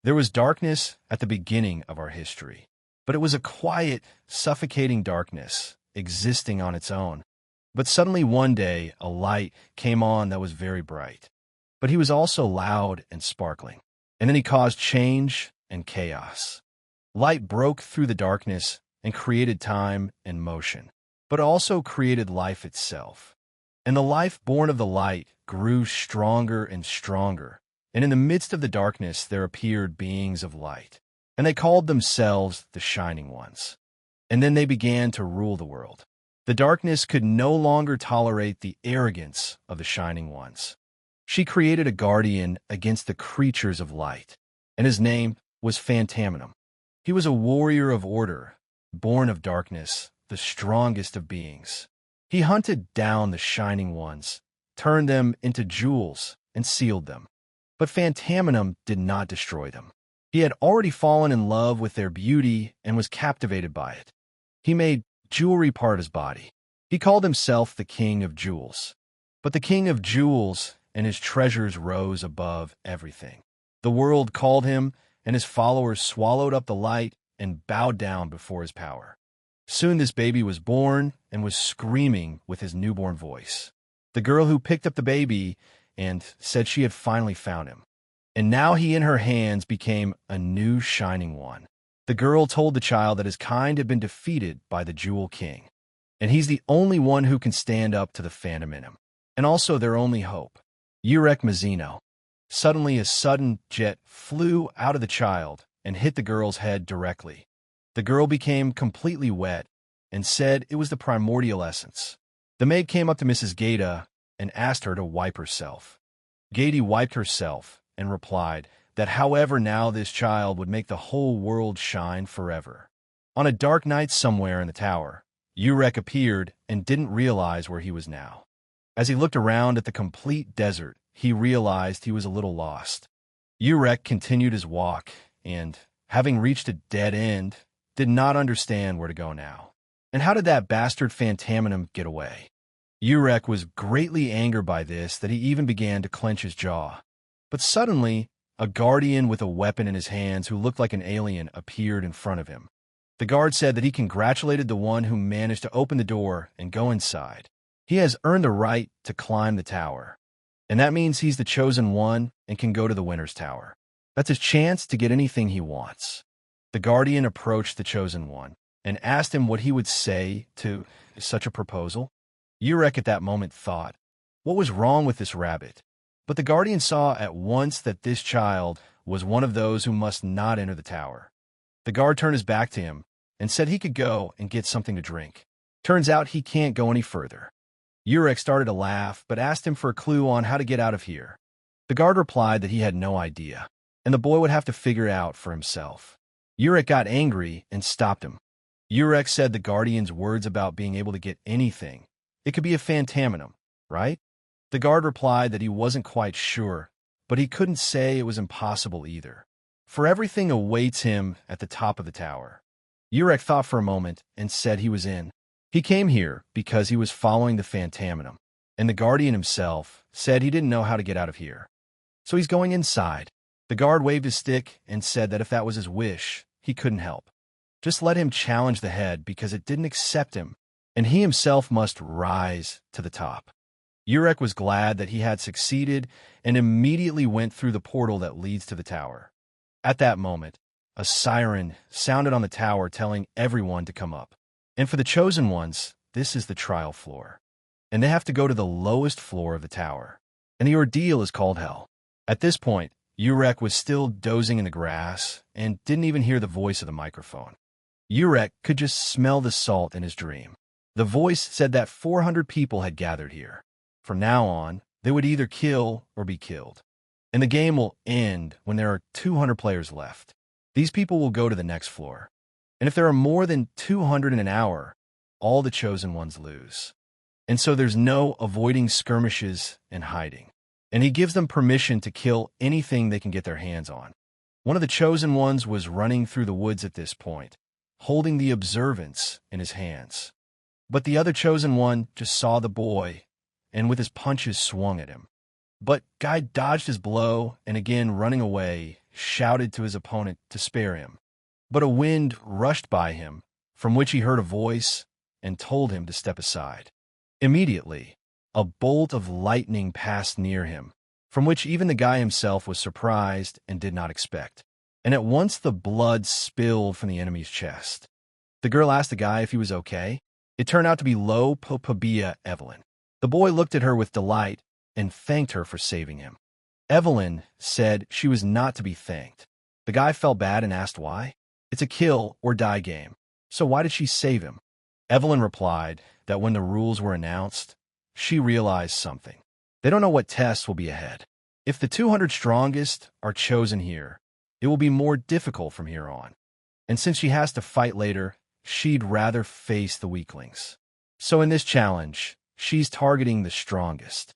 There was darkness at the beginning of our history, but it was a quiet, suffocating darkness, existing on its own. But suddenly one day, a light came on that was very bright. But he was also loud and sparkling. And then he caused change and chaos. Light broke through the darkness and created time and motion, but also created life itself. And the life born of the light grew stronger and stronger. And in the midst of the darkness there appeared beings of light, and they called themselves the Shining Ones. And then they began to rule the world. The darkness could no longer tolerate the arrogance of the Shining Ones. She created a guardian against the creatures of light, and his name was Phantaminum. He was a warrior of order, born of darkness, the strongest of beings. He hunted down the Shining Ones, turned them into jewels, and sealed them. But Phantaminum did not destroy them. He had already fallen in love with their beauty and was captivated by it. He made jewelry part of his body. He called himself the King of Jewels. But the King of Jewels and his treasures rose above everything. The world called him, and his followers swallowed up the light and bowed down before his power. Soon this baby was born and was screaming with his newborn voice. The girl who picked up the baby and said she had finally found him. And now he in her hands became a new Shining One. The girl told the child that his kind had been defeated by the Jewel King, and he's the only one who can stand up to the Phantaminum, and also their only hope, Urek Mazino. Suddenly a sudden jet flew out of the child and hit the girl's head directly. The girl became completely wet and said it was the primordial essence. The maid came up to Mrs. Gata and asked her to wipe herself. Gady wiped herself and replied that however now this child would make the whole world shine forever. On a dark night somewhere in the tower, Urek appeared and didn't realize where he was now. As he looked around at the complete desert, he realized he was a little lost. Urek continued his walk and, having reached a dead end, did not understand where to go now. And how did that bastard Phantaminum get away? Urek was greatly angered by this that he even began to clench his jaw. But suddenly, a guardian with a weapon in his hands who looked like an alien appeared in front of him. The guard said that he congratulated the one who managed to open the door and go inside. He has earned the right to climb the tower, and that means he's the chosen one and can go to the winner's tower. That's his chance to get anything he wants. The guardian approached the chosen one and asked him what he would say to such a proposal. Urek at that moment thought, what was wrong with this rabbit? But the guardian saw at once that this child was one of those who must not enter the tower. The guard turned his back to him and said he could go and get something to drink. Turns out he can't go any further. Urek started to laugh, but asked him for a clue on how to get out of here. The guard replied that he had no idea, and the boy would have to figure it out for himself. Urek got angry and stopped him. Urek said the guardian's words about being able to get anything. It could be a Phantaminum, right? The guard replied that he wasn't quite sure, but he couldn't say it was impossible either, for everything awaits him at the top of the tower. Urek thought for a moment and said he was in. He came here because he was following the Phantaminum, and the guardian himself said he didn't know how to get out of here. So he's going inside. The guard waved his stick and said that if that was his wish, he couldn't help. Just let him challenge the head because it didn't accept him, and he himself must rise to the top. Urek was glad that he had succeeded and immediately went through the portal that leads to the tower. At that moment, a siren sounded on the tower telling everyone to come up. And for the chosen ones, this is the trial floor. And they have to go to the lowest floor of the tower. And the ordeal is called hell. At this point, Urek was still dozing in the grass and didn't even hear the voice of the microphone. Urek could just smell the salt in his dream. The voice said that 400 people had gathered here. From now on, they would either kill or be killed. And the game will end when there are 200 players left. These people will go to the next floor. And if there are more than 200 in an hour, all the chosen ones lose. And so there's no avoiding skirmishes and hiding. And he gives them permission to kill anything they can get their hands on. One of the chosen ones was running through the woods at this point, holding the observance in his hands. But the other chosen one just saw the boy and with his punches swung at him. But Guy dodged his blow, and again running away, shouted to his opponent to spare him. But a wind rushed by him, from which he heard a voice and told him to step aside. Immediately, a bolt of lightning passed near him, from which even the guy himself was surprised and did not expect. And at once the blood spilled from the enemy's chest. The girl asked the guy if he was okay. It turned out to be Lo Popabia Evelyn. The boy looked at her with delight and thanked her for saving him. Evelyn said she was not to be thanked. The guy felt bad and asked why. It's a kill or die game, so why did she save him? Evelyn replied that when the rules were announced, she realized something. They don't know what tests will be ahead. If the 200 strongest are chosen here, it will be more difficult from here on. And since she has to fight later, she'd rather face the weaklings. So in this challenge, she's targeting the strongest.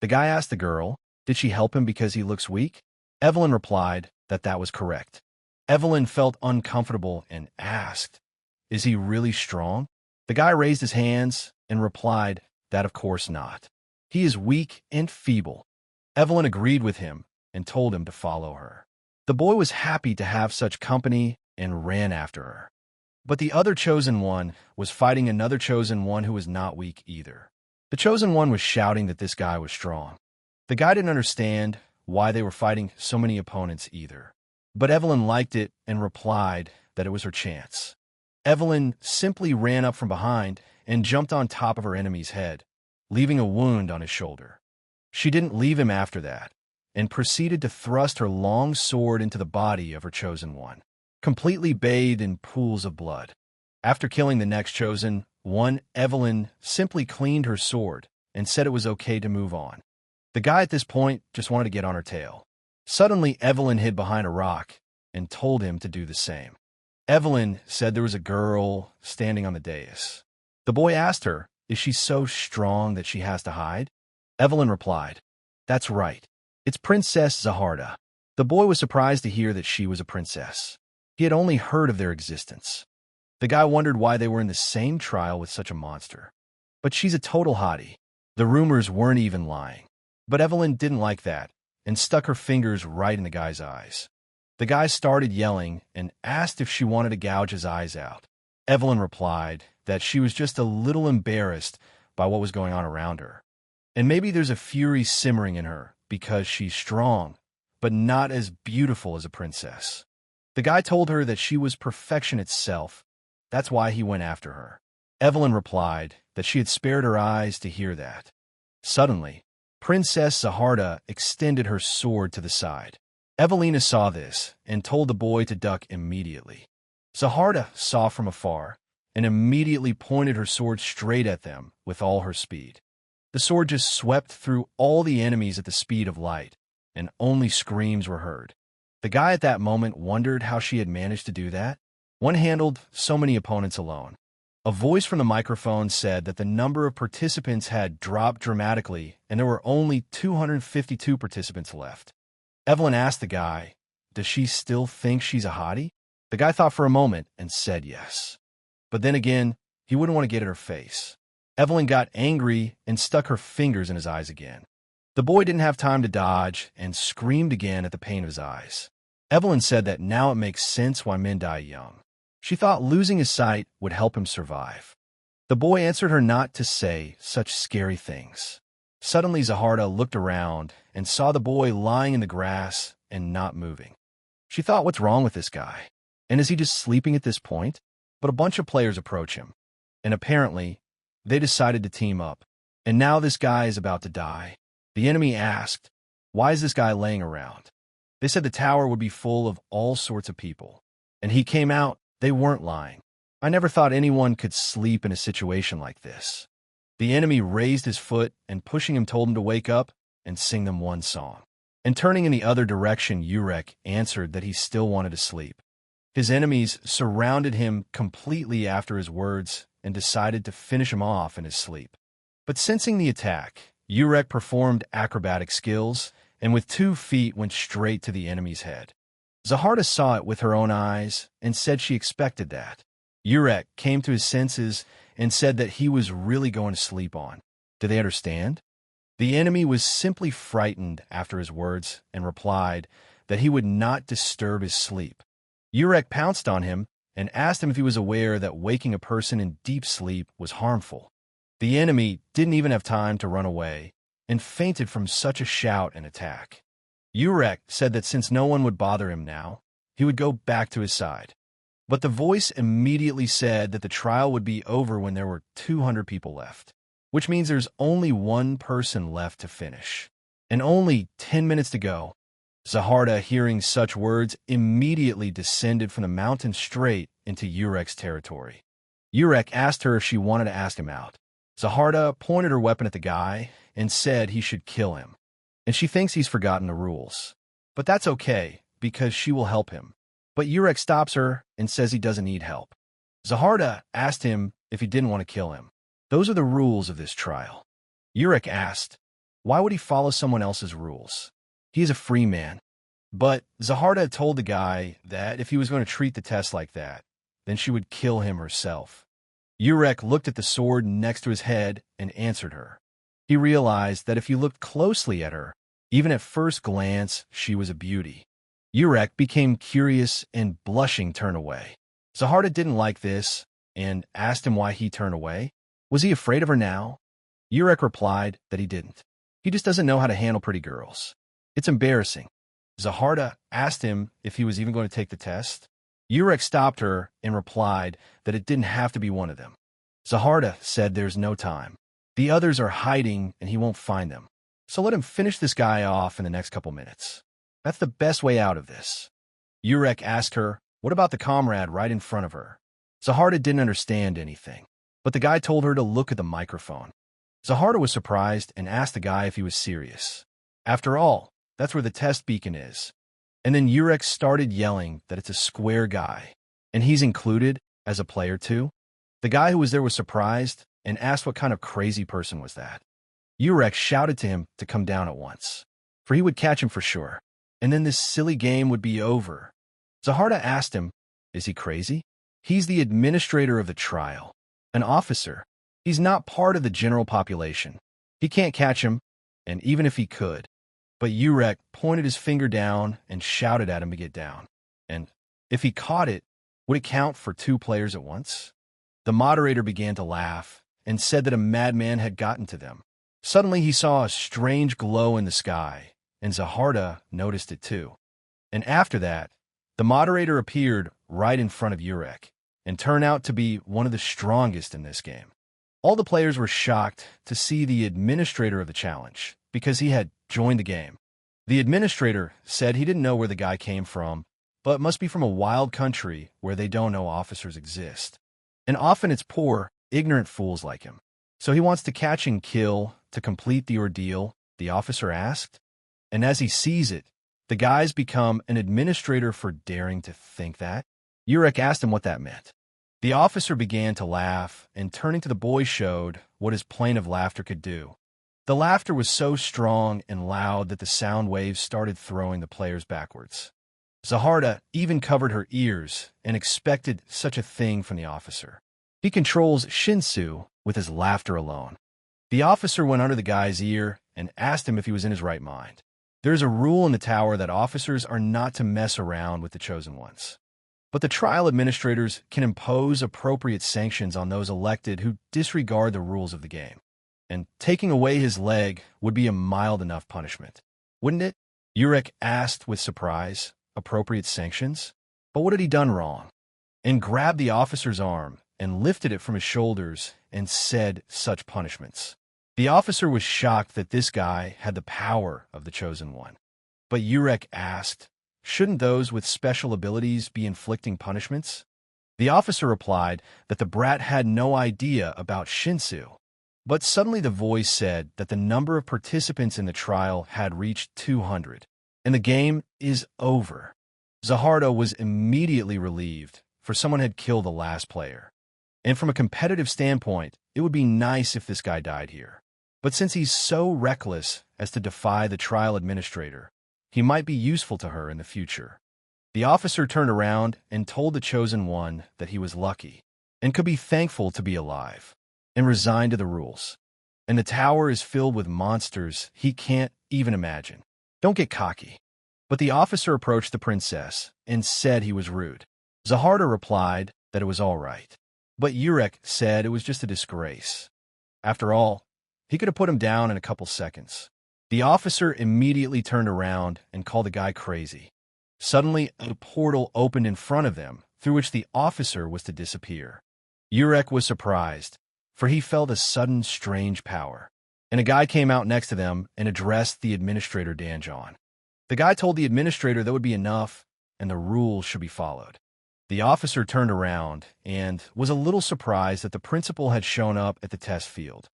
The guy asked the girl, did she help him because he looks weak? Evelyn replied that that was correct. Evelyn felt uncomfortable and asked, is he really strong? The guy raised his hands and replied that of course not. He is weak and feeble. Evelyn agreed with him and told him to follow her. The boy was happy to have such company and ran after her. But the other chosen one was fighting another chosen one who was not weak either. The chosen one was shouting that this guy was strong. The guy didn't understand why they were fighting so many opponents either. But Evelyn liked it and replied that it was her chance. Evelyn simply ran up from behind and jumped on top of her enemy's head, leaving a wound on his shoulder. She didn't leave him after that, and proceeded to thrust her long sword into the body of her chosen one, completely bathed in pools of blood. After killing the next chosen one, Evelyn simply cleaned her sword and said it was okay to move on. The guy at this point just wanted to get on her tail. Suddenly, Evelyn hid behind a rock and told him to do the same. Evelyn said there was a girl standing on the dais. The boy asked her, is she so strong that she has to hide? Evelyn replied, that's right. It's Princess Zaharda. The boy was surprised to hear that she was a princess. He had only heard of their existence. The guy wondered why they were in the same trial with such a monster. But she's a total hottie. The rumors weren't even lying. But Evelyn didn't like that and stuck her fingers right in the guy's eyes. The guy started yelling and asked if she wanted to gouge his eyes out. Evelyn replied that she was just a little embarrassed by what was going on around her. And maybe there's a fury simmering in her because she's strong, but not as beautiful as a princess. The guy told her that she was perfection itself. That's why he went after her. Evelyn replied that she had spared her eyes to hear that. Suddenly, Princess Zaharda extended her sword to the side. Evelina saw this and told the boy to duck immediately. Zaharda saw from afar and immediately pointed her sword straight at them with all her speed. The sword just swept through all the enemies at the speed of light, and only screams were heard. The guy at that moment wondered how she had managed to do that. One handled so many opponents alone. A voice from the microphone said that the number of participants had dropped dramatically and there were only 252 participants left. Evelyn asked the guy, does she still think she's a hottie? The guy thought for a moment and said yes. But then again, he wouldn't want to get at her face. Evelyn got angry and stuck her fingers in his eyes again. The boy didn't have time to dodge and screamed again at the pain of his eyes. Evelyn said that now it makes sense why men die young. She thought losing his sight would help him survive. The boy answered her not to say such scary things. Suddenly Zaharda looked around and saw the boy lying in the grass and not moving. She thought, what's wrong with this guy? And is he just sleeping at this point? But a bunch of players approach him, and apparently they decided to team up. And now this guy is about to die. The enemy asked, why is this guy laying around? They said the tower would be full of all sorts of people. And he came out. They weren't lying. I never thought anyone could sleep in a situation like this. The enemy raised his foot and pushing him told him to wake up and sing them one song. And turning in the other direction, Urek answered that he still wanted to sleep. His enemies surrounded him completely after his words and decided to finish him off in his sleep. But sensing the attack, Urek performed acrobatic skills and with 2 feet went straight to the enemy's head. Zaharda saw it with her own eyes and said she expected that. Urek came to his senses and said that he was really going to sleep on. Do they understand? The enemy was simply frightened after his words and replied that he would not disturb his sleep. Urek pounced on him and asked him if he was aware that waking a person in deep sleep was harmful. The enemy didn't even have time to run away and fainted from such a shout and attack. Urek said that since no one would bother him now, he would go back to his side. But the voice immediately said that the trial would be over when there were 200 people left, which means there's only one person left to finish. And only 10 minutes to go. Zaharda, hearing such words, immediately descended from the mountain straight into Urek's territory. Urek asked her if she wanted to ask him out. Zaharda pointed her weapon at the guy and said he should kill him. And she thinks he's forgotten the rules. But that's okay, because she will help him. But Urek stops her and says he doesn't need help. Zaharda asked him if he didn't want to kill him. Those are the rules of this trial. Urek asked, why would he follow someone else's rules? He is a free man. But Zaharda told the guy that if he was going to treat the test like that, then she would kill him herself. Urek looked at the sword next to his head and answered her. He realized that if he looked closely at her, even at first glance, she was a beauty. Urek became curious and blushing turned away. Zaharda didn't like this and asked him why he turned away. Was he afraid of her now? Urek replied that he didn't. He just doesn't know how to handle pretty girls. It's embarrassing. Zaharda asked him if he was even going to take the test. Urek stopped her and replied that it didn't have to be one of them. Zaharda said there's no time. The others are hiding and he won't find them. So let him finish this guy off in the next couple minutes. That's the best way out of this. Urek asked her, what about the comrade right in front of her? Zaharda didn't understand anything, but the guy told her to look at the microphone. Zaharda was surprised and asked the guy if he was serious. After all, that's where the test beacon is. And then Urek started yelling that it's a square guy, and he's included as a player too. The guy who was there was surprised and asked what kind of crazy person was that. Urek shouted to him to come down at once, for he would catch him for sure, and then this silly game would be over. Zaharda asked him, is he crazy? He's the administrator of the trial, an officer. He's not part of the general population. He can't catch him, and even if he could. But Urek pointed his finger down and shouted at him to get down. And if he caught it, would it count for 2 players at once? The moderator began to laugh and said that a madman had gotten to them. Suddenly he saw a strange glow in the sky, and Zaharda noticed it too. And after that, the moderator appeared right in front of Urek and turned out to be one of the strongest in this game. All the players were shocked to see the administrator of the challenge because he had joined the game. The administrator said he didn't know where the guy came from, but must be from a wild country where they don't know officers exist. And often it's poor, ignorant fools like him. So he wants to catch and kill to complete the ordeal, the officer asked. And as he sees it, the guy's become an administrator for daring to think that. Urek asked him what that meant. The officer began to laugh, and turning to the boy showed what his plaintive laughter could do. The laughter was so strong and loud that the sound waves started throwing the players backwards. Zaharda even covered her ears and expected such a thing from the officer. He controls Shinsu with his laughter alone. The officer went under the guy's ear and asked him if he was in his right mind. There's a rule in the tower that officers are not to mess around with the chosen ones. But the trial administrators can impose appropriate sanctions on those elected who disregard the rules of the game. And taking away his leg would be a mild enough punishment, wouldn't it? Urek asked with surprise. Appropriate sanctions? But what had he done wrong? And grabbed the officer's arm and lifted it from his shoulders and said such punishments. The officer was shocked that this guy had the power of the chosen one. But Urek asked, shouldn't those with special abilities be inflicting punishments? The officer replied that the brat had no idea about Shinsu. But suddenly the voice said that the number of participants in the trial had reached 200, and the game is over. Zaharda was immediately relieved, for someone had killed the last player. And from a competitive standpoint, it would be nice if this guy died here. But since he's so reckless as to defy the trial administrator, he might be useful to her in the future. The officer turned around and told the chosen one that he was lucky and could be thankful to be alive and resigned to the rules. And the tower is filled with monsters he can't even imagine. Don't get cocky. But the officer approached the princess and said he was rude. Zaharda replied that it was all right. But Urek said it was just a disgrace. After all, he could have put him down in a couple seconds. The officer immediately turned around and called the guy crazy. Suddenly, a portal opened in front of them, through which the officer was to disappear. Urek was surprised, for he felt a sudden strange power. And a guy came out next to them and addressed the administrator Danjon. The guy told the administrator that would be enough and the rules should be followed. The officer turned around and was a little surprised that the principal had shown up at the test field.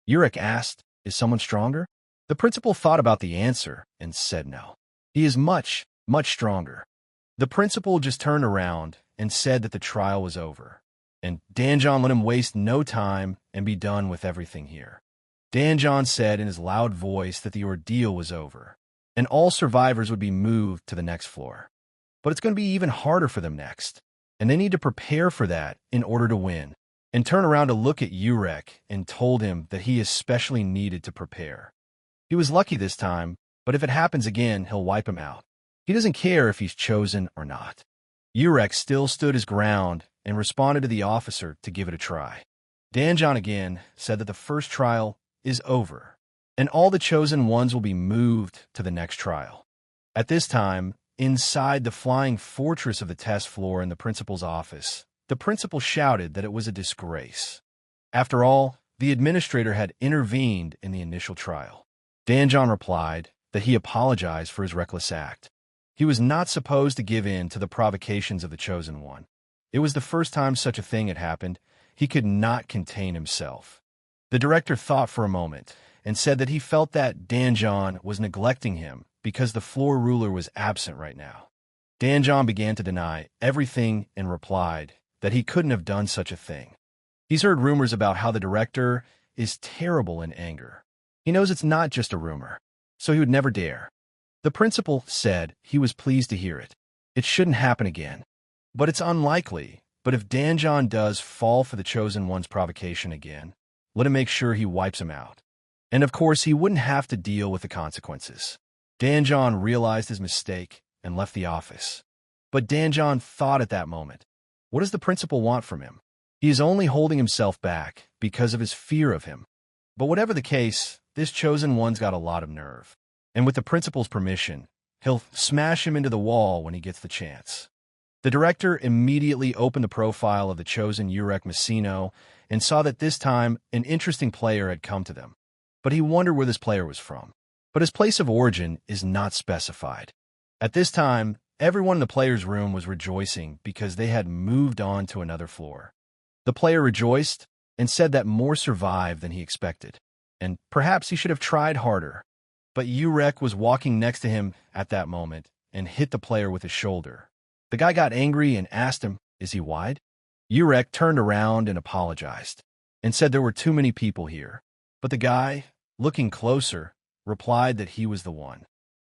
Urek asked, "Is someone stronger?" The principal thought about the answer and said no. "He is much, much stronger." The principal just turned around and said that the trial was over, and Danjon let him waste no time and be done with everything here. Danjon said in his loud voice that the ordeal was over, and all survivors would be moved to the next floor. But it's going to be even harder for them next, and they need to prepare for that in order to win, and turn around to look at Urek and told him that he especially needed to prepare. He was lucky this time, but if it happens again, he'll wipe him out. He doesn't care if he's chosen or not. Urek still stood his ground and responded to the officer to give it a try. Danjon again said that the first trial is over, and all the chosen ones will be moved to the next trial. At this time, inside the flying fortress of the test floor in the principal's office, the principal shouted that it was a disgrace. After all, the administrator had intervened in the initial trial. Danjon replied that he apologized for his reckless act. He was not supposed to give in to the provocations of the chosen one. It was the first time such a thing had happened. He could not contain himself. The director thought for a moment and said that he felt that Danjon was neglecting him because the floor ruler was absent right now. Danjon began to deny everything and replied that he couldn't have done such a thing. He's heard rumors about how the director is terrible in anger. He knows it's not just a rumor, so he would never dare. The principal said he was pleased to hear it. It shouldn't happen again. But it's unlikely. But if Danjon does fall for the chosen one's provocation again, let him make sure he wipes him out. And of course, he wouldn't have to deal with the consequences. Danjon realized his mistake and left the office. But Danjon thought at that moment, what does the principal want from him? He is only holding himself back because of his fear of him. But whatever the case, this chosen one's got a lot of nerve. And with the principal's permission, he'll smash him into the wall when he gets the chance. The director immediately opened the profile of the chosen Urek Mazino and saw that this time an interesting player had come to them. But he wondered where this player was from. But his place of origin is not specified. At this time, everyone in the player's room was rejoicing because they had moved on to another floor. The player rejoiced and said that more survived than he expected, and perhaps he should have tried harder. But Urek was walking next to him at that moment and hit the player with his shoulder. The guy got angry and asked him, "Is he wide?" Urek turned around and apologized and said there were too many people here. But the guy, looking closer, replied that he was the one,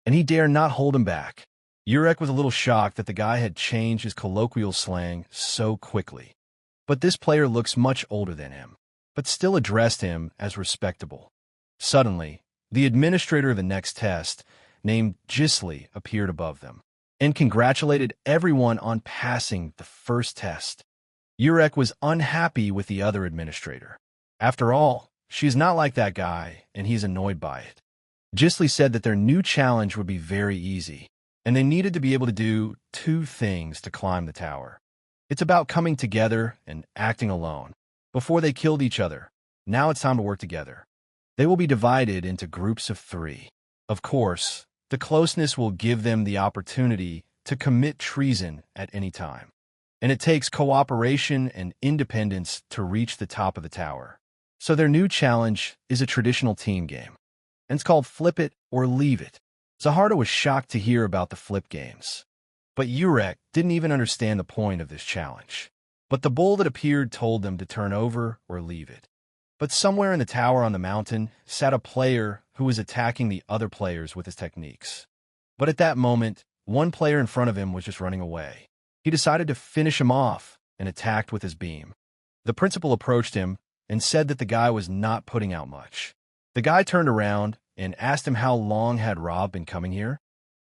and he dared not hold him back. Urek was a little shocked that the guy had changed his colloquial slang so quickly. But this player looks much older than him, but still addressed him as respectable. Suddenly, the administrator of the next test, named Gisli, appeared above them and congratulated everyone on passing the first test. Urek was unhappy with the other administrator. After all, she's not like that guy, and he's annoyed by it. Gisli said that their new challenge would be very easy, and they needed to be able to do two things to climb the tower. It's about coming together and acting alone. Before they killed each other, now it's time to work together. They will be divided into groups of 3. Of course, the closeness will give them the opportunity to commit treason at any time. And it takes cooperation and independence to reach the top of the tower. So their new challenge is a traditional team game, and it's called Flip It or Leave It. Zaharda was shocked to hear about the flip games. But Urek didn't even understand the point of this challenge. But the bull that appeared told them to turn over or leave it. But somewhere in the tower on the mountain sat a player who was attacking the other players with his techniques. But at that moment, one player in front of him was just running away. He decided to finish him off and attacked with his beam. The principal approached him and said that the guy was not putting out much. The guy turned around and asked him how long had Rob been coming here.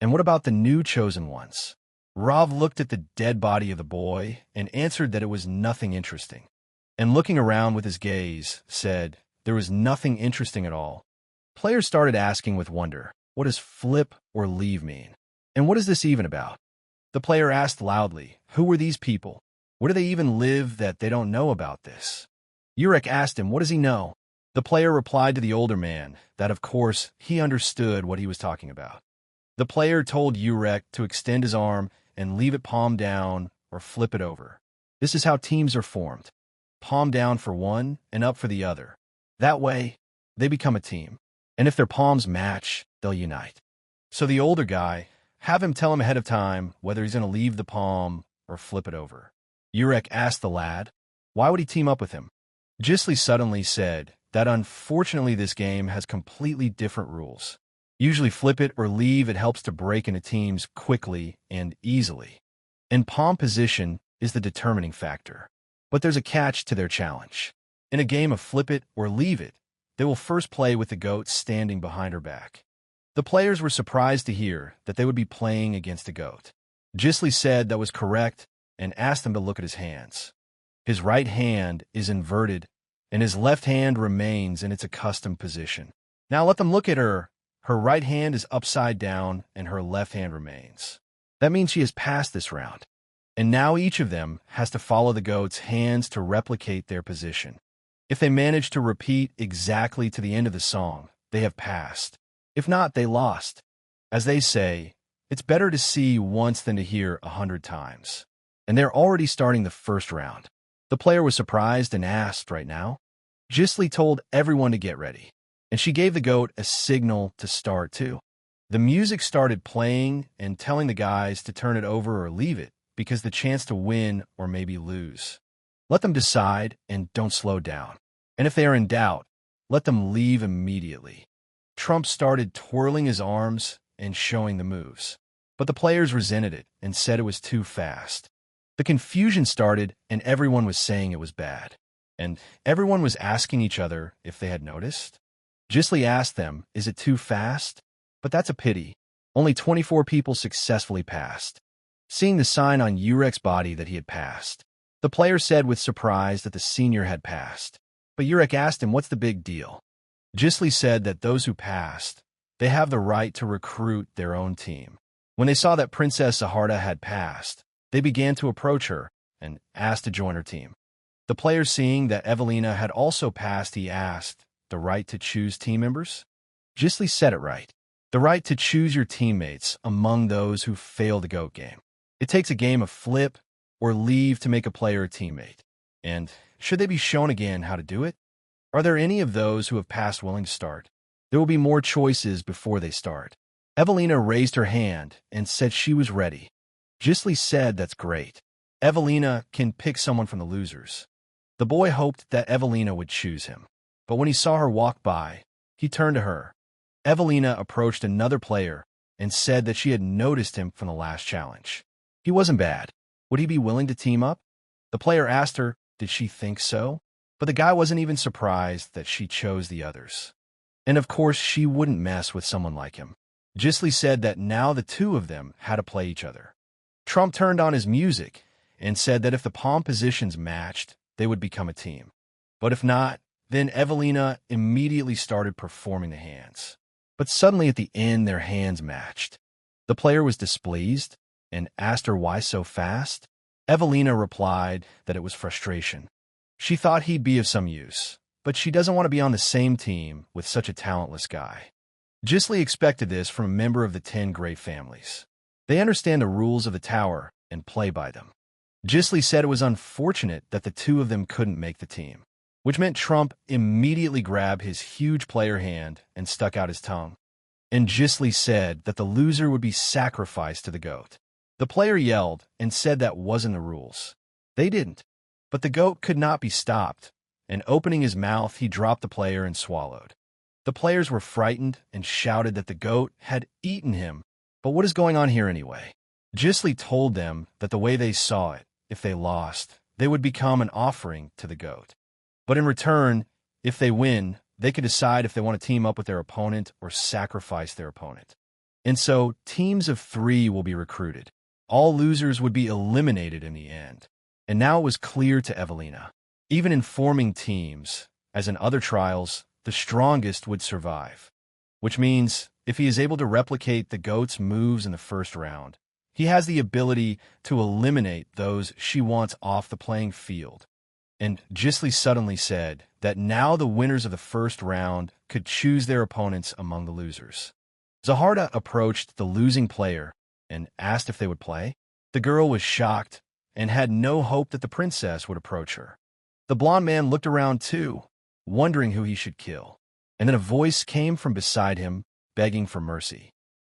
And what about the new chosen ones? Rav looked at the dead body of the boy and answered that it was nothing interesting. And looking around with his gaze, said, there was nothing interesting at all. Players started asking with wonder, what does flip or leave mean? And what is this even about? The player asked loudly, who were these people? Where do they even live that they don't know about this? Urek asked him, what does he know? The player replied to the older man that, of course, he understood what he was talking about. The player told Urek to extend his arm and leave it palm down or flip it over. This is how teams are formed. Palm down for one and up for the other. That way, they become a team. And if their palms match, they'll unite. So the older guy, have him tell him ahead of time whether he's going to leave the palm or flip it over. Urek asked the lad, why would he team up with him? Gisli suddenly said that unfortunately this game has completely different rules. Usually flip it or leave it helps to break into teams quickly and easily. And palm position is the determining factor. But there's a catch to their challenge. In a game of flip it or leave it, they will first play with the goat standing behind her back. The players were surprised to hear that they would be playing against a goat. Gisli said that was correct and asked them to look at his hands. His right hand is inverted and his left hand remains in its accustomed position. Now let them look at her. Her right hand is upside down and her left hand remains. That means she has passed this round. And now each of them has to follow the goat's hands to replicate their position. If they manage to repeat exactly to the end of the song, they have passed. If not, they lost. As they say, it's better to see once than to hear 100 times. And they're already starting the first round. The player was surprised and asked right now. Gisli told everyone to get ready, and she gave the goat a signal to start too. The music started playing and telling the guys to turn it over or leave it, because the chance to win or maybe lose. Let them decide and don't slow down. And if they are in doubt, let them leave immediately. Trump started twirling his arms and showing the moves. But the players resented it and said it was too fast. The confusion started and everyone was saying it was bad. And everyone was asking each other if they had noticed. Gisli asked them, is it too fast? But that's a pity. Only 24 people successfully passed. Seeing the sign on Urek's body that he had passed, the player said with surprise that the senior had passed. But Urek asked him, what's the big deal? Gisli said that those who passed, they have the right to recruit their own team. When they saw that Princess Zaharda had passed, they began to approach her and asked to join her team. The player seeing that Evelina had also passed, he asked, the right to choose team members? Gisli said it right. The right to choose your teammates among those who fail the GOAT game. It takes a game of flip or leave to make a player a teammate. And should they be shown again how to do it? Are there any of those who have passed willing to start? There will be more choices before they start. Evelina raised her hand and said she was ready. Gisli said that's great. Evelina can pick someone from the losers. The boy hoped that Evelina would choose him. But when he saw her walk by, he turned to her. Evelina approached another player and said that she had noticed him from the last challenge. He wasn't bad. Would he be willing to team up? The player asked her, did she think so? But the guy wasn't even surprised that she chose the others. And of course, she wouldn't mess with someone like him. Gisli said that now the two of them had to play each other. Trump turned on his music and said that if the palm positions matched, they would become a team. But if not, then Evelina immediately started performing the hands. But suddenly at the end, their hands matched. The player was displeased and asked her why so fast. Evelina replied that it was frustration. She thought he'd be of some use, but she doesn't want to be on the same team with such a talentless guy. Gisli expected this from a member of the 10 great families. They understand the rules of the tower and play by them. Gisli said it was unfortunate that the two of them couldn't make the team, which meant Trump immediately grabbed his huge player hand and stuck out his tongue. And Gisli said that the loser would be sacrificed to the goat. The player yelled and said that wasn't the rules. They didn't. But the goat could not be stopped, and opening his mouth, he dropped the player and swallowed. The players were frightened and shouted that the goat had eaten him. But what is going on here anyway? Gisli told them that the way they saw it, if they lost, they would become an offering to the goat. But in return, if they win, they could decide if they want to team up with their opponent or sacrifice their opponent. And so teams of 3 will be recruited. All losers would be eliminated in the end. And now it was clear to Evelina. Even in forming teams, as in other trials, the strongest would survive. Which means, if he is able to replicate the goat's moves in the first round, he has the ability to eliminate those she wants off the playing field. And Gisli suddenly said that now the winners of the first round could choose their opponents among the losers. Zaharda approached the losing player and asked if they would play. The girl was shocked and had no hope that the princess would approach her. The blond man looked around too, wondering who he should kill. And then a voice came from beside him, begging for mercy.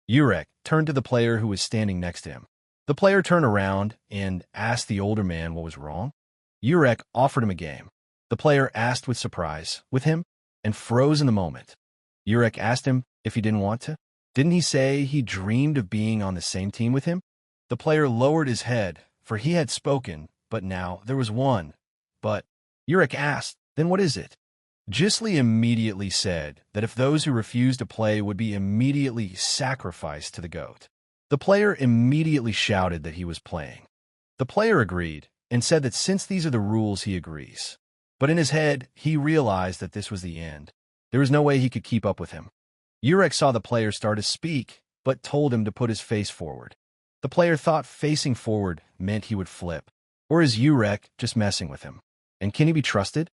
Urek turned to the player who was standing next to him. The player turned around and asked the older man what was wrong. Urek offered him a game. The player asked with surprise, with him, and froze in the moment. Urek asked him if he didn't want to. Didn't he say he dreamed of being on the same team with him? The player lowered his head, for he had spoken, but now there was one. But Urek asked, then what is it? Gisli immediately said that if those who refused to play would be immediately sacrificed to the goat. The player immediately shouted that he was playing. The player agreed and said that since these are the rules, he agrees. But in his head, he realized that this was the end. There was no way he could keep up with him. Urek saw the player start to speak, but told him to put his face forward. The player thought facing forward meant he would flip. Or is Urek just messing with him? And can he be trusted?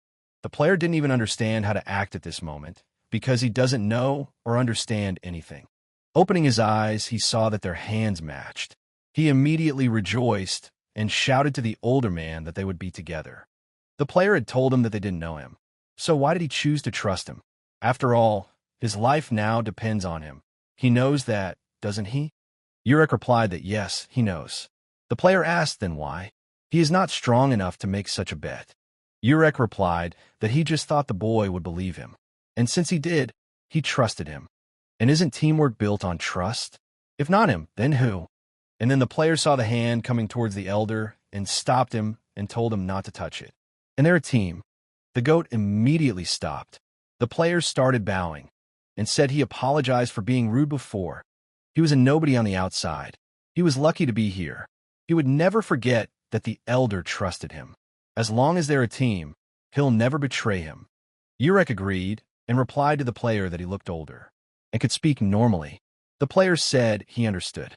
The player didn't even understand how to act at this moment, because he doesn't know or understand anything. Opening his eyes, he saw that their hands matched. He immediately rejoiced and shouted to the older man that they would be together. The player had told him that they didn't know him, so why did he choose to trust him? After all, his life now depends on him. He knows that, doesn't he? Urek replied that yes, he knows. The player asked then why. He is not strong enough to make such a bet. Urek replied that he just thought the boy would believe him. And since he did, he trusted him. And isn't teamwork built on trust? If not him, then who? And then the player saw the hand coming towards the elder and stopped him and told him not to touch it. And they're a team. The goat immediately stopped. The player started bowing and said he apologized for being rude before. He was a nobody on the outside. He was lucky to be here. He would never forget that the elder trusted him. As long as they're a team, he'll never betray him. Urek agreed and replied to the player that he looked older and could speak normally. The player said he understood.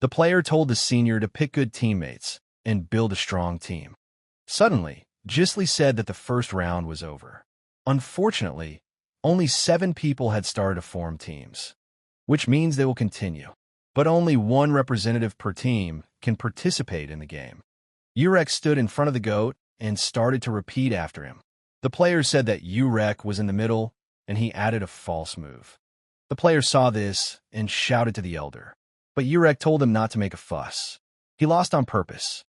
The player told the senior to pick good teammates and build a strong team. Suddenly, Gisli said that the first round was over. Unfortunately, only 7 people had started to form teams, which means they will continue. But only 1 representative per team can participate in the game. Urek stood in front of the goat and started to repeat after him. The player said that Urek was in the middle, and he added a false move. The player saw this and shouted to the elder, but Urek told him not to make a fuss. He lost on purpose.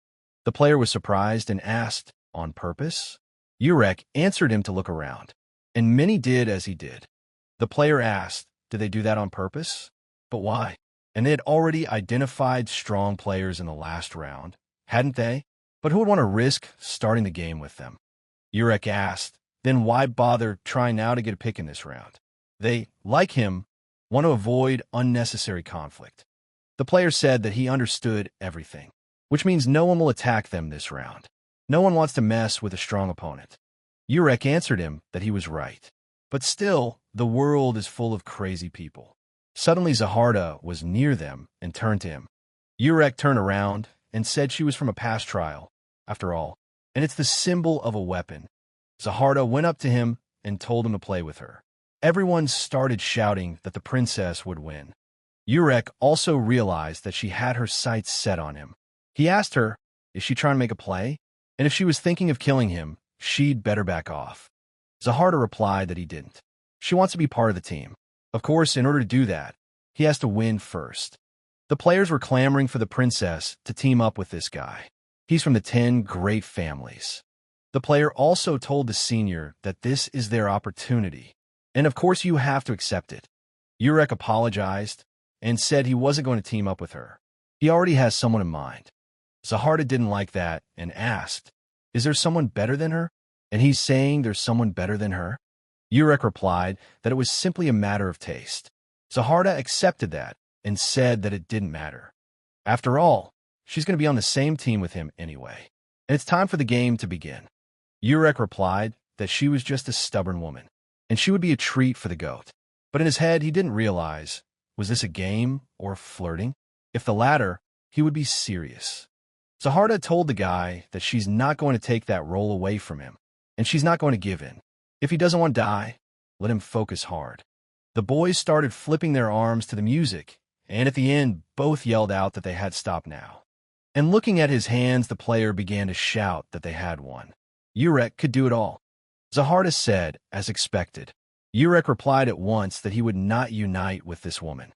The player was surprised and asked, on purpose? Urek answered him to look around, and many did as he did. The player asked, did they do that on purpose? But why? And they had already identified strong players in the last round, hadn't they? But who would want to risk starting the game with them? Urek asked, then why bother trying now to get a pick in this round? They, like him, want to avoid unnecessary conflict. The player said that he understood everything, which means no one will attack them this round. No one wants to mess with a strong opponent. Urek answered him that he was right. But still, the world is full of crazy people. Suddenly Zaharda was near them and turned to him. Urek turned around and said she was from a past trial, after all, and it's the symbol of a weapon. Zaharda went up to him and told him to play with her. Everyone started shouting that the princess would win. Urek also realized that she had her sights set on him. He asked her, is she trying to make a play? And if she was thinking of killing him, she'd better back off. Zaharda replied that he didn't. She wants to be part of the team. Of course, in order to do that, he has to win first. The players were clamoring for the princess to team up with this guy. He's from the 10 great families. The player also told the senior that this is their opportunity. And of course you have to accept it. Urek apologized and said he wasn't going to team up with her. He already has someone in mind. Zaharda didn't like that and asked, is there someone better than her? And he's saying there's someone better than her? Urek replied that it was simply a matter of taste. Zaharda accepted that and said that it didn't matter. After all, she's going to be on the same team with him anyway, and it's time for the game to begin. Urek replied that she was just a stubborn woman, and she would be a treat for the goat. But in his head, he didn't realize, was this a game or flirting? If the latter, he would be serious. Zaharda told the guy that she's not going to take that role away from him, and she's not going to give in. If he doesn't want to die, let him focus hard. The boys started flipping their arms to the music, and at the end, both yelled out that they had stopped now. And looking at his hands, the player began to shout that they had won. Urek could do it all. Zaharda said, as expected. Urek replied at once that he would not unite with this woman.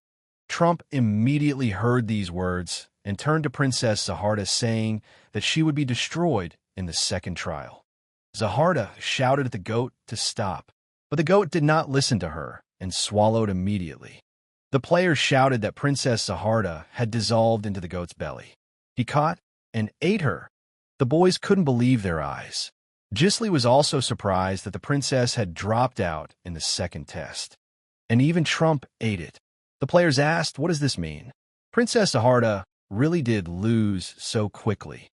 Trump immediately heard these words and turned to Princess Zaharda, saying that she would be destroyed in the second trial. Zaharda shouted at the goat to stop, but the goat did not listen to her and swallowed immediately. The player shouted that Princess Zaharda had dissolved into the goat's belly. He caught and ate her. The boys couldn't believe their eyes. Gisli was also surprised that the princess had dropped out in the second test. And even Trump ate it. The players asked, what does this mean? Princess Zaharda really did lose so quickly.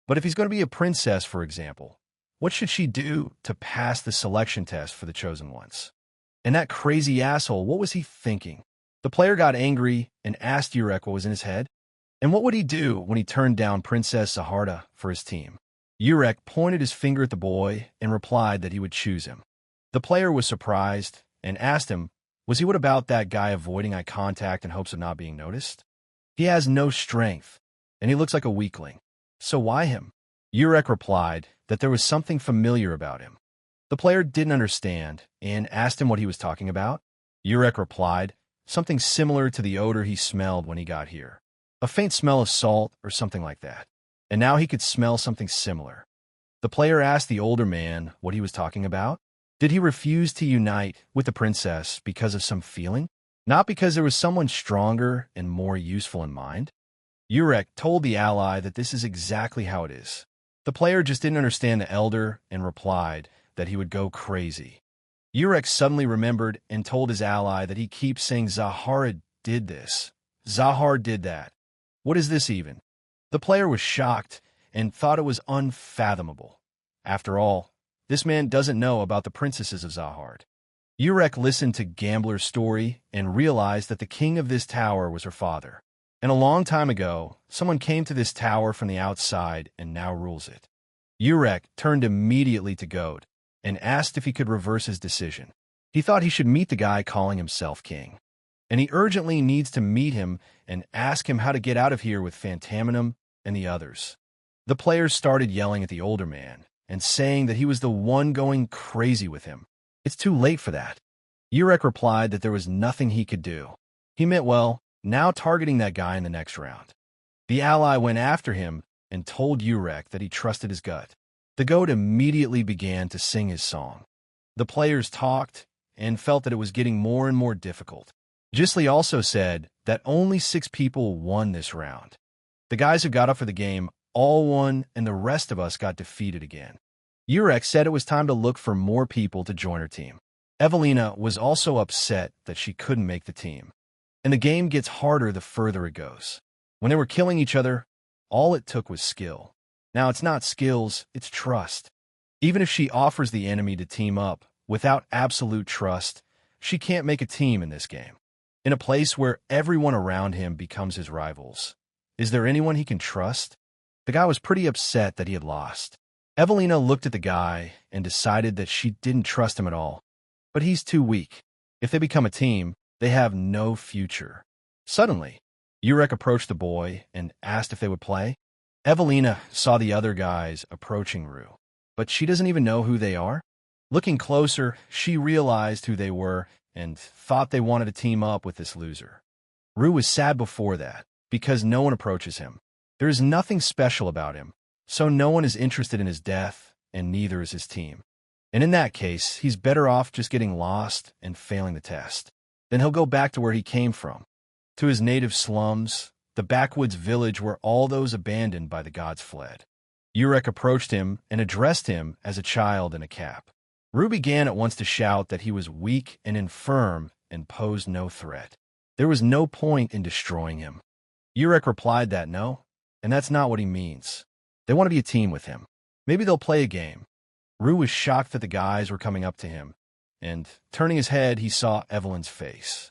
But if he's going to be a princess, for example, what should she do to pass the selection test for the chosen ones? And that crazy asshole, what was he thinking? The player got angry and asked Urek what was in his head. And what would he do when he turned down Princess Zaharda for his team? Urek pointed his finger at the boy and replied that he would choose him. The player was surprised and asked him, was he what about that guy avoiding eye contact in hopes of not being noticed? He has no strength, and he looks like a weakling. So why him? Urek replied that there was something familiar about him. The player didn't understand and asked him what he was talking about. Urek replied, something similar to the odor he smelled when he got here. A faint smell of salt or something like that. And now he could smell something similar. The player asked the older man what he was talking about. Did he refuse to unite with the princess because of some feeling? Not because there was someone stronger and more useful in mind? Urek told the ally that this is exactly how it is. The player just didn't understand the elder and replied that he would go crazy. Urek suddenly remembered and told his ally that he keeps saying Zahara did this. Zahar did that. What is this even? The player was shocked and thought it was unfathomable. After all, this man doesn't know about the princesses of Zahard. Urek listened to Gambler's story and realized that the king of this tower was her father. And a long time ago, someone came to this tower from the outside and now rules it. Urek turned immediately to Goat and asked if he could reverse his decision. He thought he should meet the guy calling himself king. And he urgently needs to meet him and ask him how to get out of here with Phantaminum and the others. The players started yelling at the older man and saying that he was the one going crazy with him. It's too late for that. Urek replied that there was nothing he could do. He meant well, now targeting that guy in the next round. The ally went after him and told Urek that he trusted his gut. The goat immediately began to sing his song. The players talked and felt that it was getting more and more difficult. Gisli also said that only 6 people won this round. The guys who got up for the game all won, and the rest of us got defeated again. Urek said it was time to look for more people to join her team. Evelina was also upset that she couldn't make the team. And the game gets harder the further it goes. When they were killing each other, all it took was skill. Now it's not skills, it's trust. Even if she offers the enemy to team up, without absolute trust, she can't make a team in this game. In a place where everyone around him becomes his rivals, is there anyone he can trust? The guy was pretty upset that he had lost. Evelina looked at the guy and decided that she didn't trust him at all. But he's too weak. If they become a team, they have no future. Suddenly, Urek approached the boy and asked if they would play. Evelina saw the other guys approaching Rue, but she doesn't even know who they are. Looking closer, she realized who they were and thought they wanted to team up with this loser. Rue was sad before that, because no one approaches him. There is nothing special about him, so no one is interested in his death, and neither is his team. And in that case, he's better off just getting lost and failing the test. Then he'll go back to where he came from, to his native slums, the backwoods village where all those abandoned by the gods fled. Urek approached him and addressed him as a child in a cap. Rue began at once to shout that he was weak and infirm and posed no threat. There was no point in destroying him. Urek replied that no, and that's not what he means. They want to be a team with him. Maybe they'll play a game. Rue was shocked that the guys were coming up to him, and turning his head, he saw Evelyn's face.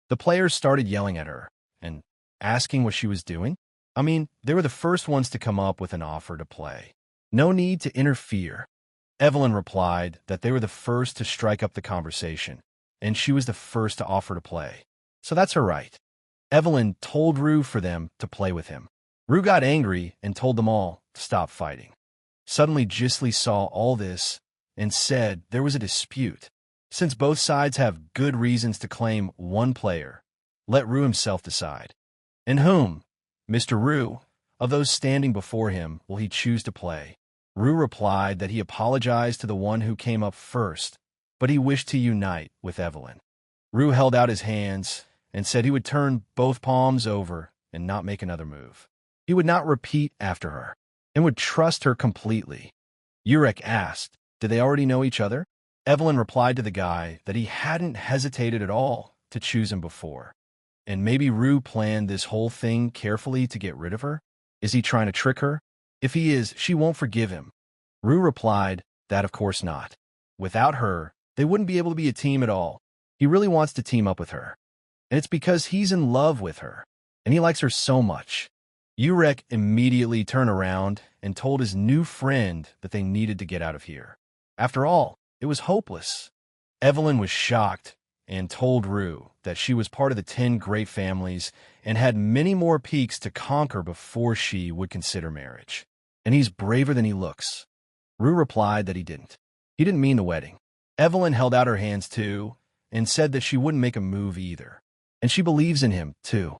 The players started yelling at her and asking what she was doing. I mean, they were the first ones to come up with an offer to play. No need to interfere. Evelyn replied that they were the first to strike up the conversation, and she was the first to offer to play. So that's her right. Evelyn told Rue for them to play with him. Rue got angry and told them all to stop fighting. Suddenly, Gisli saw all this and said there was a dispute. Since both sides have good reasons to claim one player, let Rue himself decide. And whom, Mr. Rue, of those standing before him, will he choose to play? Rue replied that he apologized to the one who came up first, but he wished to unite with Evelyn. Rue held out his hands and said he would turn both palms over and not make another move. He would not repeat after her and would trust her completely. Urek asked, did they already know each other? Evelyn replied to the guy that he hadn't hesitated at all to choose him before. And maybe Rue planned this whole thing carefully to get rid of her? Is he trying to trick her? If he is, she won't forgive him. Rue replied that of course not. Without her, they wouldn't be able to be a team at all. He really wants to team up with her. And it's because he's in love with her, and he likes her so much. Urek immediately turned around and told his new friend that they needed to get out of here. After all, it was hopeless. Evelyn was shocked and told Rue that she was part of the 10 great families and had many more peaks to conquer before she would consider marriage. And he's braver than he looks. Rue replied that he didn't. He didn't mean the wedding. Evelyn held out her hands too and said that she wouldn't make a move either. And she believes in him too.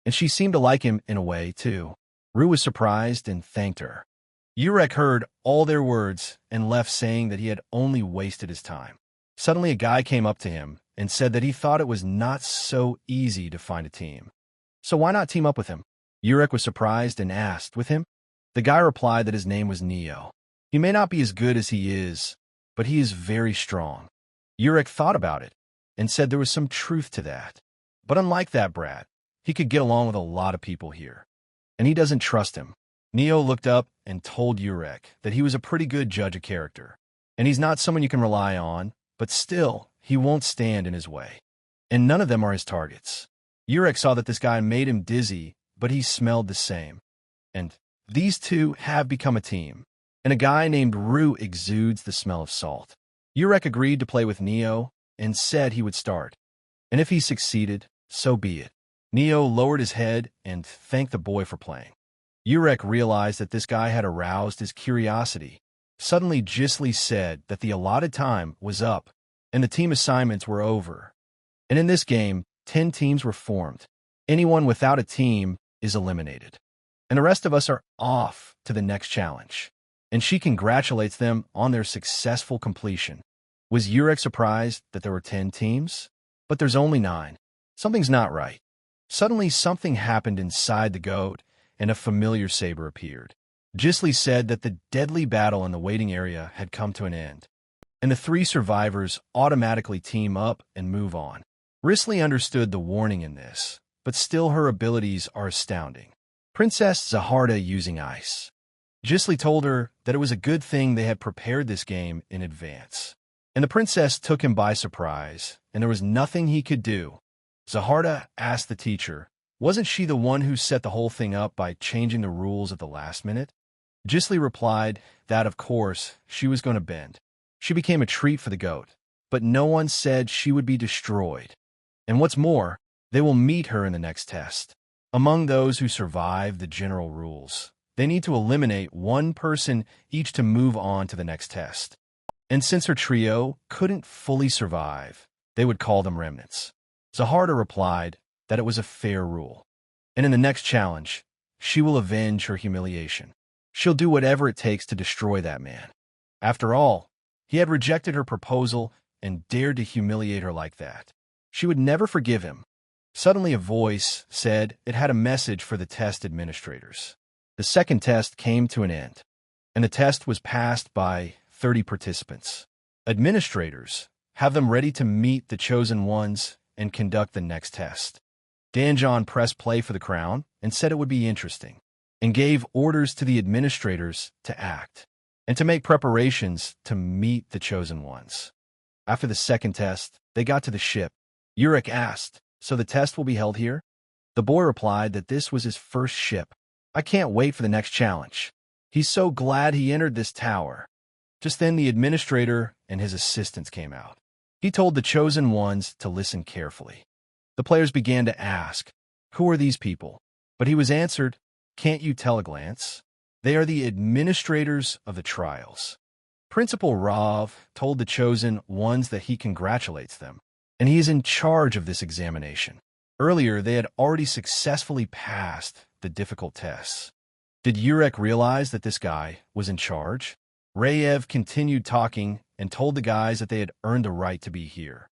And she seemed to like him in a way too. Rue was surprised and thanked her. Urek heard all their words and left saying that he had only wasted his time. Suddenly a guy came up to him and said that he thought it was not so easy to find a team. So why not team up with him? Urek was surprised and asked, with him? The guy replied that his name was Neo. He may not be as good as he is, but he is very strong. Urek thought about it and said there was some truth to that. But unlike that brat, he could get along with a lot of people here. And he doesn't trust him. Neo looked up and told Urek that he was a pretty good judge of character. And he's not someone you can rely on, but still, he won't stand in his way. And none of them are his targets. Urek saw that this guy made him dizzy, but he smelled the same. And these two have become a team. And a guy named Rue exudes the smell of salt. Urek agreed to play with Neo and said he would start. And if he succeeded, so be it. Neo lowered his head and thanked the boy for playing. Urek realized that this guy had aroused his curiosity. Suddenly, Gisli said that the allotted time was up and the team assignments were over. And in this game, 10 teams were formed. Anyone without a team is eliminated. And the rest of us are off to the next challenge. And she congratulates them on their successful completion. Was Urek surprised that there were 10 teams? But there's only 9. Something's not right. Suddenly, something happened inside the goat, and a familiar saber appeared. Gisli said that the deadly battle in the waiting area had come to an end, and the 3 survivors automatically team up and move on. Risley understood the warning in this, but still her abilities are astounding. Princess Zaharda using ice. Gisli told her that it was a good thing they had prepared this game in advance. And the princess took him by surprise, and there was nothing he could do. Zaharda asked the teacher, wasn't she the one who set the whole thing up by changing the rules at the last minute? Gisli replied that, of course, she was going to bend. She became a treat for the goat, but no one said she would be destroyed. And what's more, they will meet her in the next test. Among those who survive the general rules, they need to eliminate one person each to move on to the next test. And since her trio couldn't fully survive, they would call them remnants. Zaharda replied that it was a fair rule. And in the next challenge, she will avenge her humiliation. She'll do whatever it takes to destroy that man. After all, he had rejected her proposal and dared to humiliate her like that. She would never forgive him. Suddenly a voice said it had a message for the test administrators. The second test came to an end, and the test was passed by 30 participants. Administrators, have them ready to meet the chosen ones and conduct the next test. Danjon pressed play for the crown and said it would be interesting, and gave orders to the administrators to act, and to make preparations to meet the chosen ones. After the second test, they got to the ship. Urek asked, "So the test will be held here?" The boy replied that this was his first ship. "I can't wait for the next challenge." He's so glad he entered this tower. Just then the administrator and his assistants came out. He told the chosen ones to listen carefully. The players began to ask, "Who are these people?" But he was answered, "Can't you tell a glance? They are the administrators of the trials." Principal Rav told the chosen ones that he congratulates them, and he is in charge of this examination. Earlier, they had already successfully passed the difficult tests. Did Urek realize that this guy was in charge? Rayev continued talking and told the guys that they had earned the right to be here,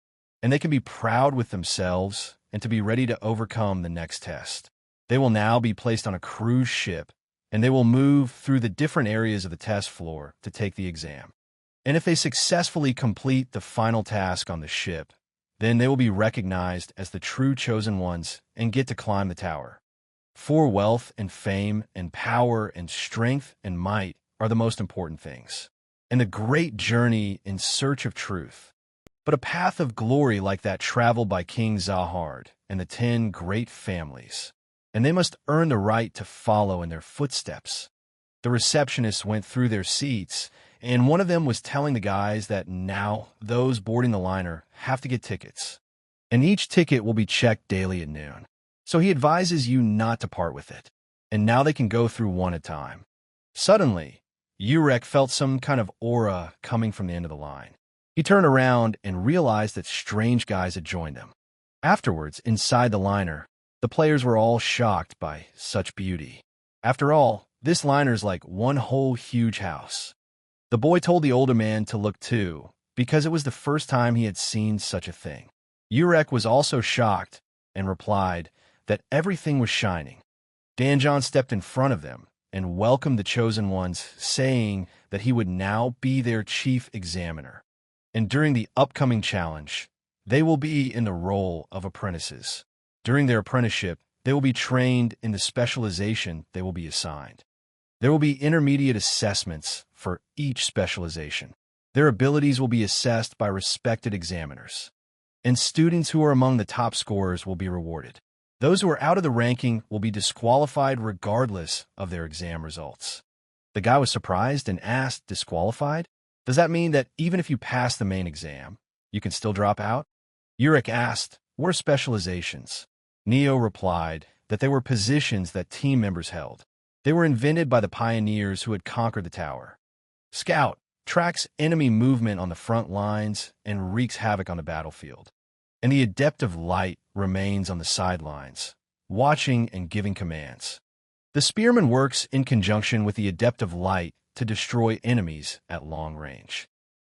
and they can be proud with themselves and to be ready to overcome the next test. They will now be placed on a cruise ship, and they will move through the different areas of the test floor to take the exam. And if they successfully complete the final task on the ship, then they will be recognized as the true chosen ones and get to climb the tower. For wealth and fame and power and strength and might are the most important things, and the great journey in search of truth. But a path of glory like that traveled by King Zahard and the 10 great families, and they must earn the right to follow in their footsteps. The receptionists went through their seats, and one of them was telling the guys that now those boarding the liner have to get tickets, and each ticket will be checked daily at noon. So he advises you not to part with it, and now they can go through one at a time. Suddenly, Urek felt some kind of aura coming from the end of the line. He turned around and realized that strange guys had joined them. Afterwards, inside the liner, the players were all shocked by such beauty. After all, this liner is like one whole huge house. The boy told the older man to look too, because it was the first time he had seen such a thing. Urek was also shocked and replied that everything was shining. Danjon stepped in front of them and welcomed the chosen ones, saying that he would now be their chief examiner. And during the upcoming challenge, they will be in the role of apprentices. During their apprenticeship, they will be trained in the specialization they will be assigned. There will be intermediate assessments for each specialization. Their abilities will be assessed by respected examiners, and students who are among the top scorers will be rewarded. Those who are out of the ranking will be disqualified regardless of their exam results. The guy was surprised and asked, "Disqualified? Does that mean that even if you pass the main exam, you can still drop out?" Urek asked, "What are specializations?" Neo replied that they were positions that team members held. They were invented by the pioneers who had conquered the tower. Scout tracks enemy movement on the front lines and wreaks havoc on the battlefield. And the Adept of Light remains on the sidelines, watching and giving commands. The Spearman works in conjunction with the Adept of Light to destroy enemies at long range.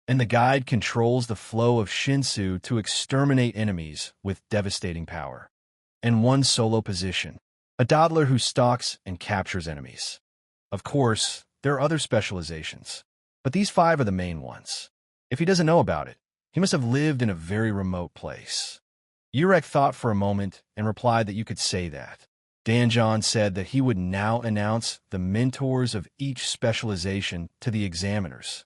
And the Guide controls the flow of Shinsu to exterminate enemies with devastating power. And one solo position, a dawdler who stalks and captures enemies. Of course, there are other specializations, but these 5 are the main ones. If he doesn't know about it, he must have lived in a very remote place. Urek thought for a moment and replied that you could say that. Danjon said that he would now announce the mentors of each specialization to the examiners.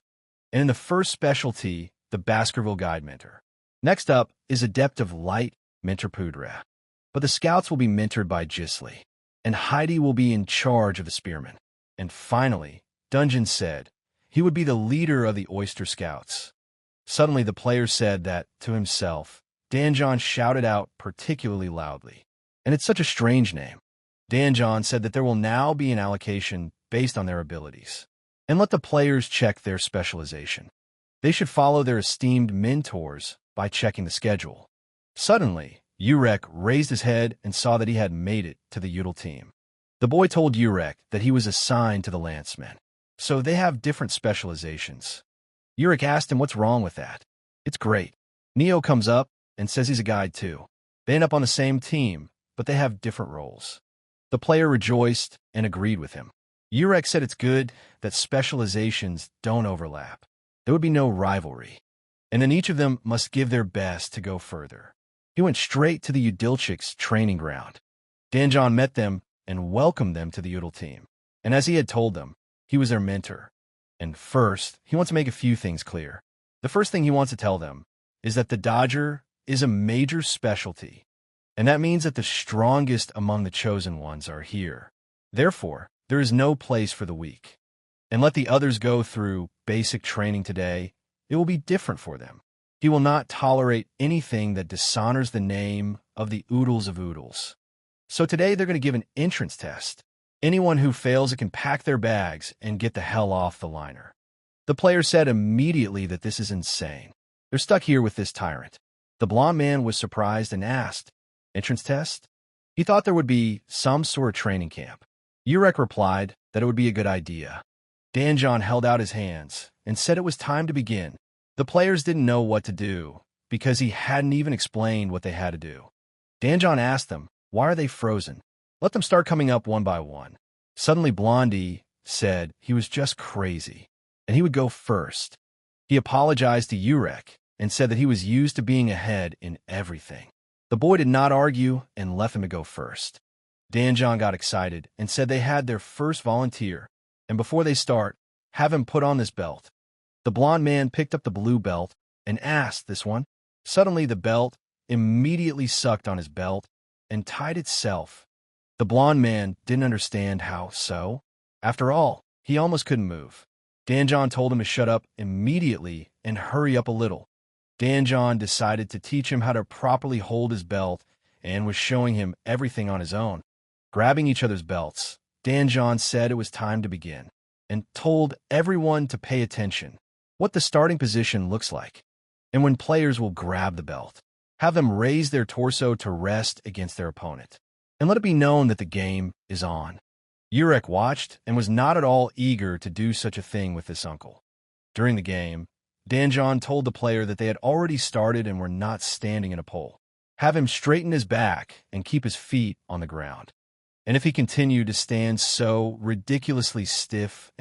And in the first specialty, the Baskerville Guide Mentor. Next up is Adept of Light, Mentor Pudra. But the scouts will be mentored by Gisli, and Heidi will be in charge of the spearmen. And finally, Dungeon said he would be the leader of the Oyster Scouts. Suddenly the player said that, to himself, Danjon shouted out particularly loudly. And it's such a strange name. Danjon said that there will now be an allocation based on their abilities, and let the players check their specialization. They should follow their esteemed mentors by checking the schedule. Suddenly, Urek raised his head and saw that he had made it to the Udal team. The boy told Urek that he was assigned to the Lancemen, so they have different specializations. Urek asked him what's wrong with that. It's great. Neo comes up and says he's a guide too. They end up on the same team, but they have different roles. The player rejoiced and agreed with him. Urek said it's good that specializations don't overlap. There would be no rivalry, and then each of them must give their best to go further. He went straight to the Udilchik's training ground. Danjon met them and welcomed them to the Udil team. And as he had told them, he was their mentor. And first, he wants to make a few things clear. The first thing he wants to tell them is that the Dodger is a major specialty, and that means that the strongest among the chosen ones are here. Therefore, there is no place for the weak. And let the others go through basic training today. It will be different for them. He will not tolerate anything that dishonors the name of the Oodles of Oodles. So today they're going to give an entrance test. Anyone who fails it can pack their bags and get the hell off the liner. The players said immediately that this is insane. They're stuck here with this tyrant. The blonde man was surprised and asked, "Entrance test?" He thought there would be some sort of training camp. Urek replied that it would be a good idea. Danjon held out his hands and said it was time to begin. The players didn't know what to do because he hadn't even explained what they had to do. Danjon asked them, "Why are they frozen? Let them start coming up one by one." Suddenly Blondie said he was just crazy, and he would go first. He apologized to Urek and said that he was used to being ahead in everything. The boy did not argue and left him to go first. Danjon got excited and said they had their first volunteer, and before they start, have him put on this belt. The blonde man picked up the blue belt and asked this one. Suddenly the belt immediately sucked on his belt and tied itself. The blonde man didn't understand how so. After all, he almost couldn't move. Danjon told him to shut up immediately and hurry up a little. Danjon decided to teach him how to properly hold his belt and was showing him everything on his own. Grabbing each other's belts, Danjon said it was time to begin and told everyone to pay attention, what the starting position looks like, and when players will grab the belt, have them raise their torso to rest against their opponent, and let it be known that the game is on. Urek watched and was not at all eager to do such a thing with this uncle. During the game, Danjon told the player that they had already started and were not standing in a pole. Have him straighten his back and keep his feet on the ground. And if he continued to stand so ridiculously stiff,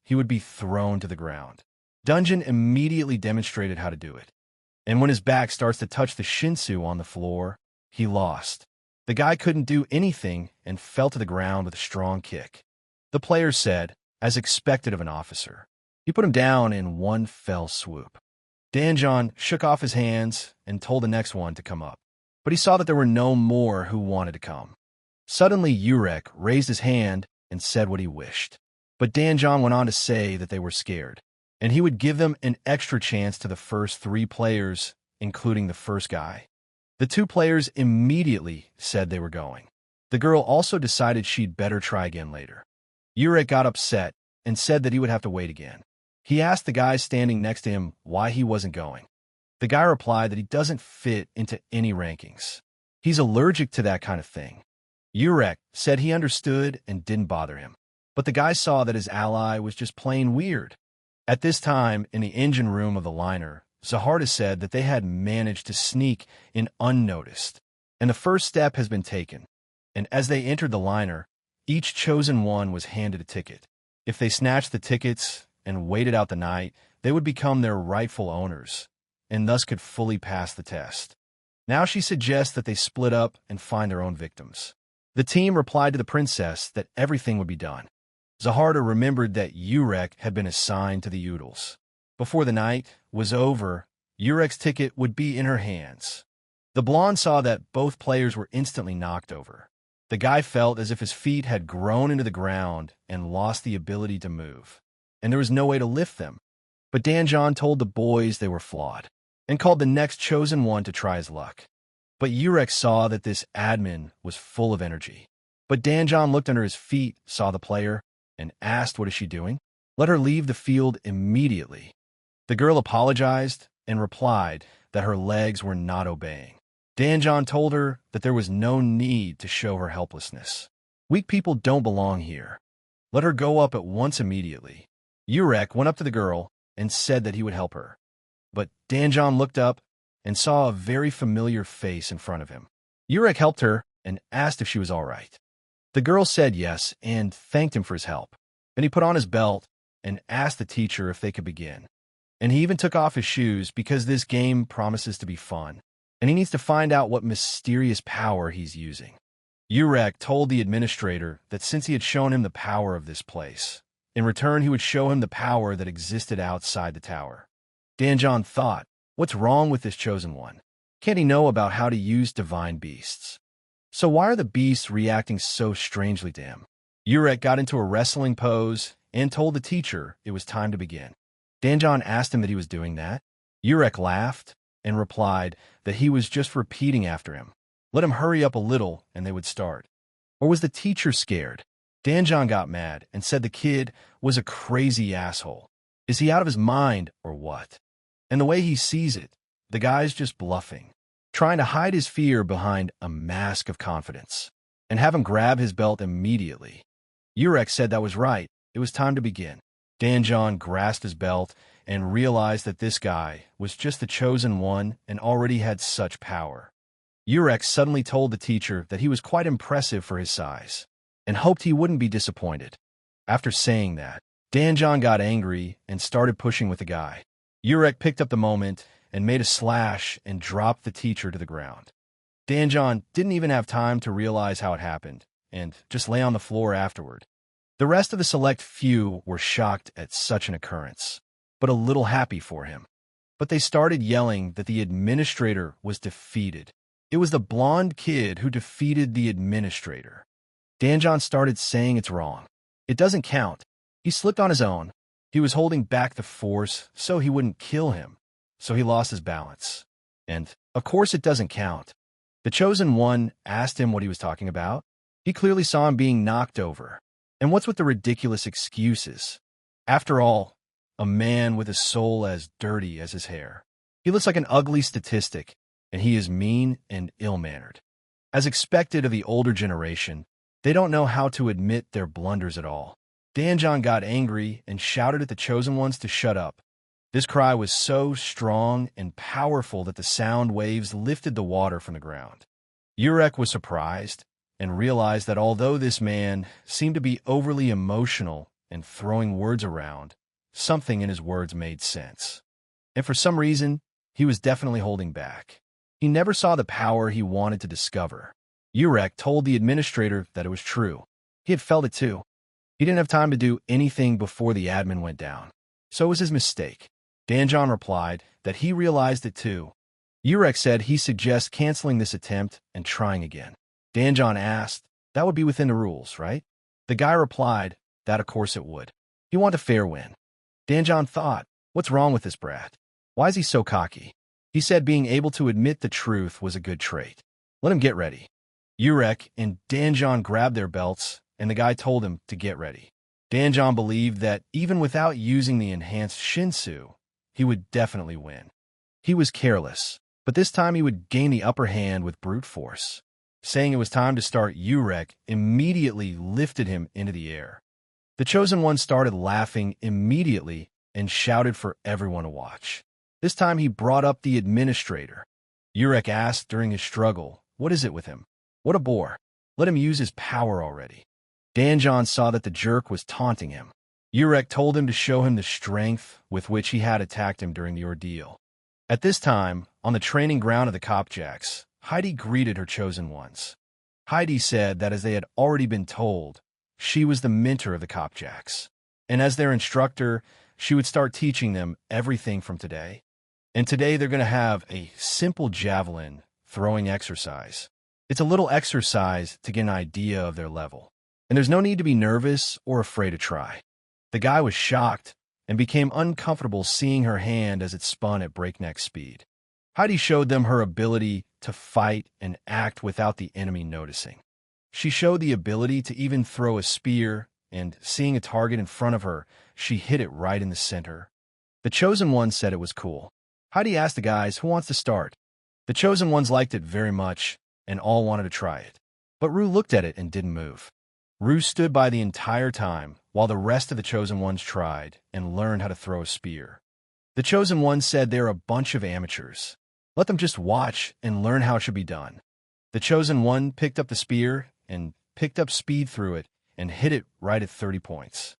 he would be thrown to the ground. Dungeon immediately demonstrated how to do it. And when his back starts to touch the shinsu on the floor, he lost. The guy couldn't do anything and fell to the ground with a strong kick. The player said, as expected of an officer, he put him down in one fell swoop. Danjon shook off his hands and told the next one to come up, but he saw that there were no more who wanted to come. Suddenly Urek raised his hand and said what he wished, but Danjon went on to say that they were scared, and he would give them an extra chance to the first 3 players, including the first guy. The 2 players immediately said they were going. The girl also decided she'd better try again later. Urek got upset and said that he would have to wait again. He asked the guy standing next to him why he wasn't going. The guy replied that he doesn't fit into any rankings. He's allergic to that kind of thing. Urek said he understood and didn't bother him, but the guy saw that his ally was just plain weird. At this time, in the engine room of the liner, Zaharda said that they had managed to sneak in unnoticed, and the first step has been taken. And as they entered the liner, each chosen one was handed a ticket. If they snatched the tickets and waited out the night, they would become their rightful owners, and thus could fully pass the test. Now she suggests that they split up and find their own victims. The team replied to the princess that everything would be done. Zaharda remembered that Urek had been assigned to the Oodles. Before the night was over, Urek's ticket would be in her hands. The blonde saw that both players were instantly knocked over. The guy felt as if his feet had grown into the ground and lost the ability to move, and there was no way to lift them. But Danjon told the boys they were flawed, and called the next chosen one to try his luck. But Urek saw that this admin was full of energy. But Danjon looked under his feet, saw the player, and asked, "What is she doing?" Let her leave the field immediately. The girl apologized and replied that her legs were not obeying. Danjon told her that there was no need to show her helplessness. Weak people don't belong here. Let her go up at once immediately. Urek went up to the girl and said that he would help her. But Danjon looked up and saw a very familiar face in front of him. Urek helped her and asked if she was all right. The girl said yes and thanked him for his help. Then he put on his belt and asked the teacher if they could begin. And he even took off his shoes because this game promises to be fun. and he needs to find out what mysterious power he's using. Urek told the administrator that since he had shown him the power of this place, in return he would show him the power that existed outside the tower. Danjon thought, what's wrong with this chosen one? Can't he know about how to use divine beasts? So why are the beasts reacting so strangely to him? Urek got into a wrestling pose and told the teacher it was time to begin. Danjon asked him that he was doing that. Urek laughed and replied that he was just repeating after him. Let him hurry up a little and they would start. Or was the teacher scared? Danjon got mad and said the kid was a crazy asshole. Is he out of his mind or what? And the way he sees it, the guy's just bluffing, trying to hide his fear behind a mask of confidence, and have him grab his belt immediately. Urek said that was right. It was time to begin. Danjon grasped his belt and realized that this guy was just the chosen one and already had such power. Urek suddenly told the teacher that he was quite impressive for his size, and hoped he wouldn't be disappointed. After saying that, Danjon got angry and started pushing with the guy. Urek picked up the moment and made a slash and dropped the teacher to the ground. Danjon didn't even have time to realize how it happened, and just lay on the floor afterward. The rest of the select few were shocked at such an occurrence, but a little happy for him. But they started yelling that the administrator was defeated. It was the blonde kid who defeated the administrator. Danjon started saying it's wrong. It doesn't count. He slipped on his own. He was holding back the force so he wouldn't kill him, so he lost his balance. And, of course, it doesn't count. The chosen one asked him what he was talking about. He clearly saw him being knocked over. And what's with the ridiculous excuses? After all, a man with a soul as dirty as his hair. He looks like an ugly statistic, and he is mean and ill-mannered. As expected of the older generation, they don't know how to admit their blunders at all. Danjon got angry and shouted at the chosen ones to shut up. This cry was so strong and powerful that the sound waves lifted the water from the ground. Urek was surprised and realized that although this man seemed to be overly emotional and throwing words around, something in his words made sense. And for some reason, he was definitely holding back. He never saw the power he wanted to discover. Urek told the administrator that it was true. He had felt it too. He didn't have time to do anything before the admin went down. So it was his mistake. Danjon replied that he realized it too. Urek said he suggests canceling this attempt and trying again. Danjon asked, that would be within the rules, right? The guy replied that of course it would. He wanted a fair win. Danjon thought, what's wrong with this brat? Why is he so cocky? He said being able to admit the truth was a good trait. Let him get ready. Urek and Danjon grabbed their belts, and the guy told him to get ready. Danjon believed that even without using the enhanced Shinsu, he would definitely win. He was careless, but this time he would gain the upper hand with brute force. Saying it was time to start, Urek immediately lifted him into the air. The chosen one started laughing immediately and shouted for everyone to watch. This time he brought up the administrator. Urek asked during his struggle, what is it with him? What a bore. Let him use his power already. Danjon saw that the jerk was taunting him. Urek told him to show him the strength with which he had attacked him during the ordeal. At this time, on the training ground of the Copjacks, Heidi greeted her chosen ones. Heidi said that as they had already been told, she was the mentor of the Copjacks, and as their instructor, she would start teaching them everything from today. And today they're going to have a simple javelin throwing exercise. It's a little exercise to get an idea of their level. And there's no need to be nervous or afraid to try. The guy was shocked and became uncomfortable seeing her hand as it spun at breakneck speed. Heidi showed them her ability to fight and act without the enemy noticing. She showed the ability to even throw a spear, and seeing a target in front of her, she hit it right in the center. The chosen one said it was cool. Heidi asked the guys who wants to start. The chosen ones liked it very much, and all wanted to try it. But Rue looked at it and didn't move. Rue stood by the entire time while the rest of the chosen ones tried and learned how to throw a spear. The chosen ones said they're a bunch of amateurs. Let them just watch and learn how it should be done. The chosen one picked up the spear and picked up speed through it and hit it right at 30 points.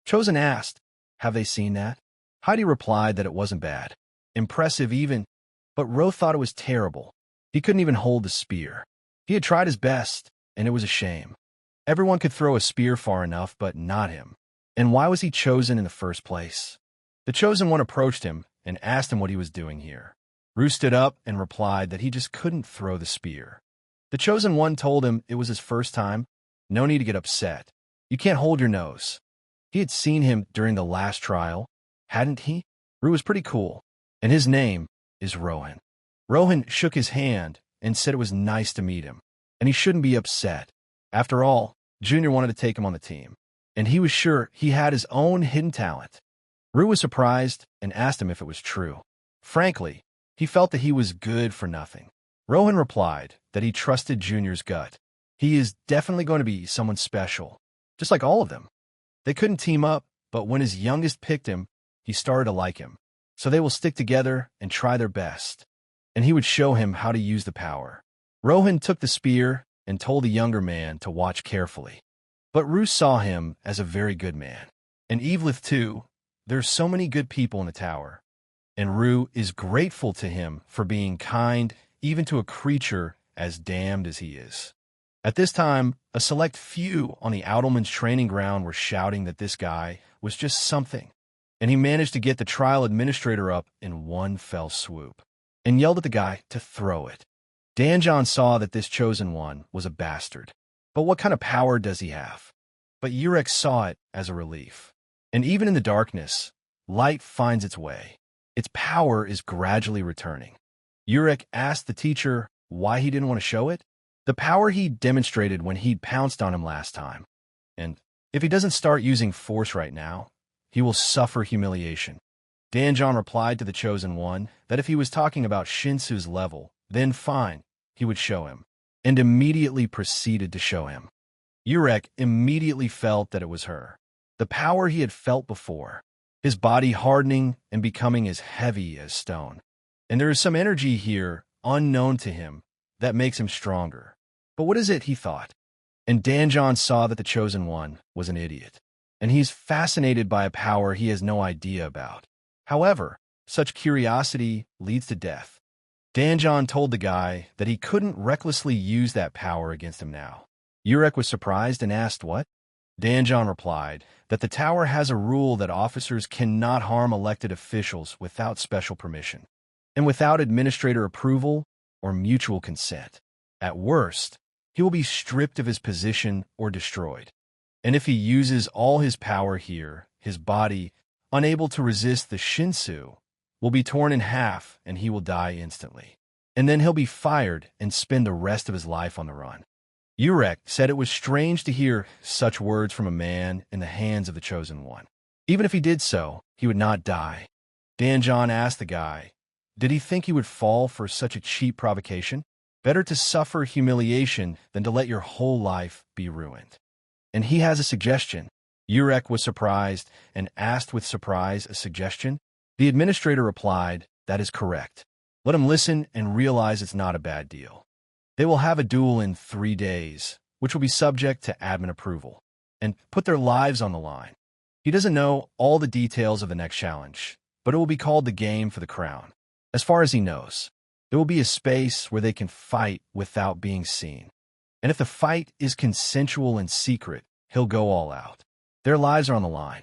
Chosen asked, have they seen that? Heidi replied that it wasn't bad. Impressive even, but Ro thought it was terrible. He couldn't even hold the spear. He had tried his best, and it was a shame. Everyone could throw a spear far enough, but not him. And why was he chosen in the first place? The chosen one approached him and asked him what he was doing here. Ru stood up and replied that he just couldn't throw the spear. The chosen one told him it was his first time. No need to get upset. You can't hold your nose. He had seen him during the last trial, hadn't he? Ru was pretty cool, and his name is Rohan. Rohan shook his hand and said it was nice to meet him, and he shouldn't be upset. After all, Junior wanted to take him on the team, and he was sure he had his own hidden talent. Ru was surprised and asked him if it was true. Frankly, he felt that he was good for nothing. Rohan replied that he trusted Junior's gut. He is definitely going to be someone special, just like all of them. They couldn't team up, but when his youngest picked him, he started to like him. So they will stick together and try their best. And he would show him how to use the power. Rohan took the spear and told the younger man to watch carefully. But Ru saw him as a very good man. And Evelith too. There's so many good people in the tower. And Ru is grateful to him for being kind even to a creature as damned as he is. At this time, a select few on the Oudelman's training ground were shouting that this guy was just something, and he managed to get the trial administrator up in one fell swoop, and yelled at the guy to throw it. Danjon saw that this chosen one was a bastard. But what kind of power does he have? But Urek saw it as a relief. And even in the darkness, light finds its way. Its power is gradually returning. Urek asked the teacher why he didn't want to show it. The power he demonstrated when he'd pounced on him last time. And if he doesn't start using force right now, he will suffer humiliation. Danjon replied to the Chosen One that if he was talking about Shinsu's level, then fine, he would show him, and immediately proceeded to show him. Urek immediately felt that it was her, the power he had felt before, his body hardening and becoming as heavy as stone. And there is some energy here, unknown to him, that makes him stronger. But what is it, he thought? And Danjon saw that the Chosen One was an idiot, and he's fascinated by a power he has no idea about. However, such curiosity leads to death. Danjon told the guy that he couldn't recklessly use that power against him now. Urek was surprised and asked what? Danjon replied that the tower has a rule that officers cannot harm elected officials without special permission, and without administrator approval or mutual consent. At worst, he will be stripped of his position or destroyed. And if he uses all his power here, his body, unable to resist the Shinsu, will be torn in half and he will die instantly. And then he'll be fired and spend the rest of his life on the run. Urek said it was strange to hear such words from a man in the hands of the Chosen One. Even if he did so, he would not die. Danjon asked the guy, did he think he would fall for such a cheap provocation? Better to suffer humiliation than to let your whole life be ruined. And he has a suggestion. Urek was surprised and asked with surprise a suggestion. The administrator replied, that is correct. Let him listen and realize it's not a bad deal. They will have a duel in 3 days, which will be subject to admin approval, and put their lives on the line. He doesn't know all the details of the next challenge, but it will be called the Game for the Crown. As far as he knows, there will be a space where they can fight without being seen. And if the fight is consensual and secret, he'll go all out. Their lives are on the line.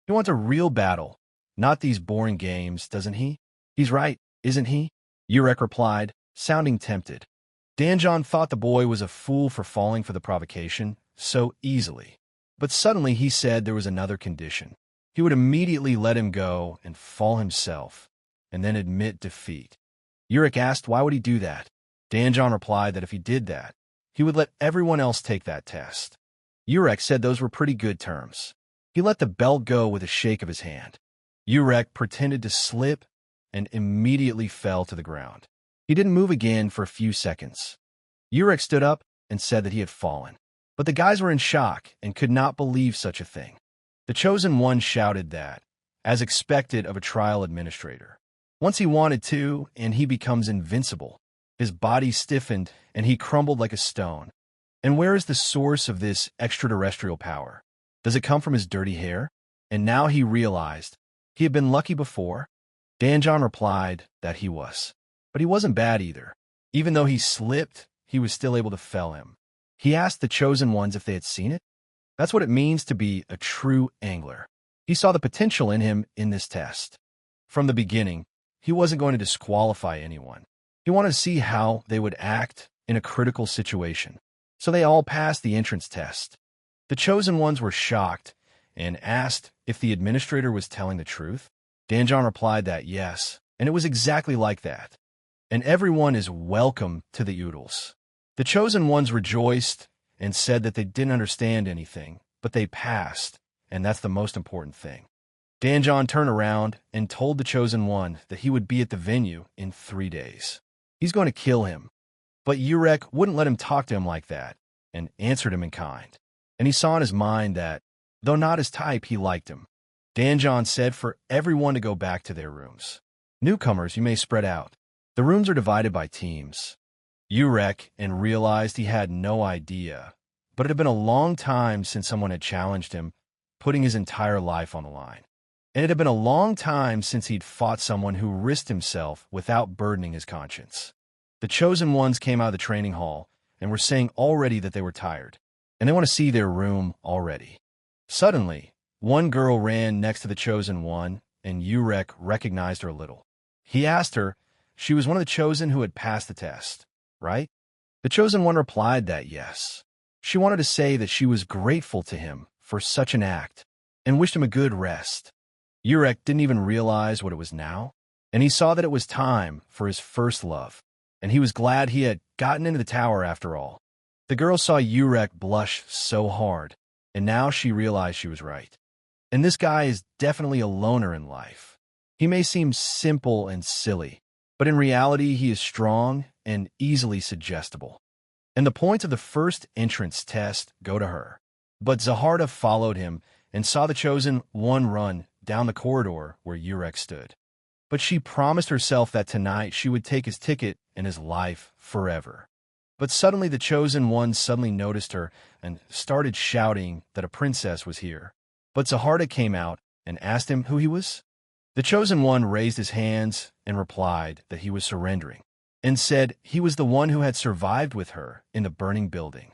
He wants a real battle, not these boring games, doesn't he? He's right, isn't he? Urek replied, sounding tempted. Danjon thought the boy was a fool for falling for the provocation so easily. But suddenly he said there was another condition. He would immediately let him go and fall himself, and then admit defeat. Urek asked why would he do that. Danjon replied that if he did that, he would let everyone else take that test. Urek said those were pretty good terms. He let the belt go with a shake of his hand. Urek pretended to slip and immediately fell to the ground. He didn't move again for a few seconds. Urek stood up and said that he had fallen. But the guys were in shock and could not believe such a thing. The Chosen One shouted that, as expected of a trial administrator. Once he wanted to, and he becomes invincible. His body stiffened, and he crumbled like a stone. And where is the source of this extraterrestrial power? Does it come from his dirty hair? And now he realized he had been lucky before. Danjon replied that he was. But he wasn't bad either. Even though he slipped, he was still able to fell him. He asked the chosen ones if they had seen it. That's what it means to be a true angler. He saw the potential in him in this test. From the beginning, he wasn't going to disqualify anyone. He wanted to see how they would act in a critical situation. So they all passed the entrance test. The chosen ones were shocked and asked if the administrator was telling the truth. Danjon replied that yes, and it was exactly like that. And everyone is welcome to the oodles. The chosen ones rejoiced and said that they didn't understand anything, but they passed, and that's the most important thing. Danjon turned around and told the chosen one that he would be at the venue in 3 days. He's going to kill him. But Urek wouldn't let him talk to him like that, and answered him in kind. And he saw in his mind that, though not his type, he liked him. Danjon said for everyone to go back to their rooms. Newcomers, you may spread out. The rooms are divided by teams. Urek and realized he had no idea, but it had been a long time since someone had challenged him, putting his entire life on the line. And it had been a long time since he'd fought someone who risked himself without burdening his conscience. The chosen ones came out of the training hall and were saying already that they were tired, and they want to see their room already. Suddenly, one girl ran next to the chosen one, and Urek recognized her a little. He asked her, she was one of the chosen who had passed the test, right? The chosen one replied that yes. She wanted to say that she was grateful to him for such an act and wished him a good rest. Urek didn't even realize what it was now, and he saw that it was time for his first love, and he was glad he had gotten into the tower after all. The girl saw Urek blush so hard, and now she realized she was right. And this guy is definitely a loner in life. He may seem simple and silly, but in reality he is strong and easily suggestible. And the points of the first entrance test go to her. But Zaharda followed him and saw the chosen one run down the corridor where Urek stood. But she promised herself that tonight she would take his ticket and his life forever. But suddenly the chosen one suddenly noticed her and started shouting that a princess was here. But Zaharda came out and asked him who he was. The chosen one raised his hands and replied that he was surrendering, and said he was the one who had survived with her in the burning building.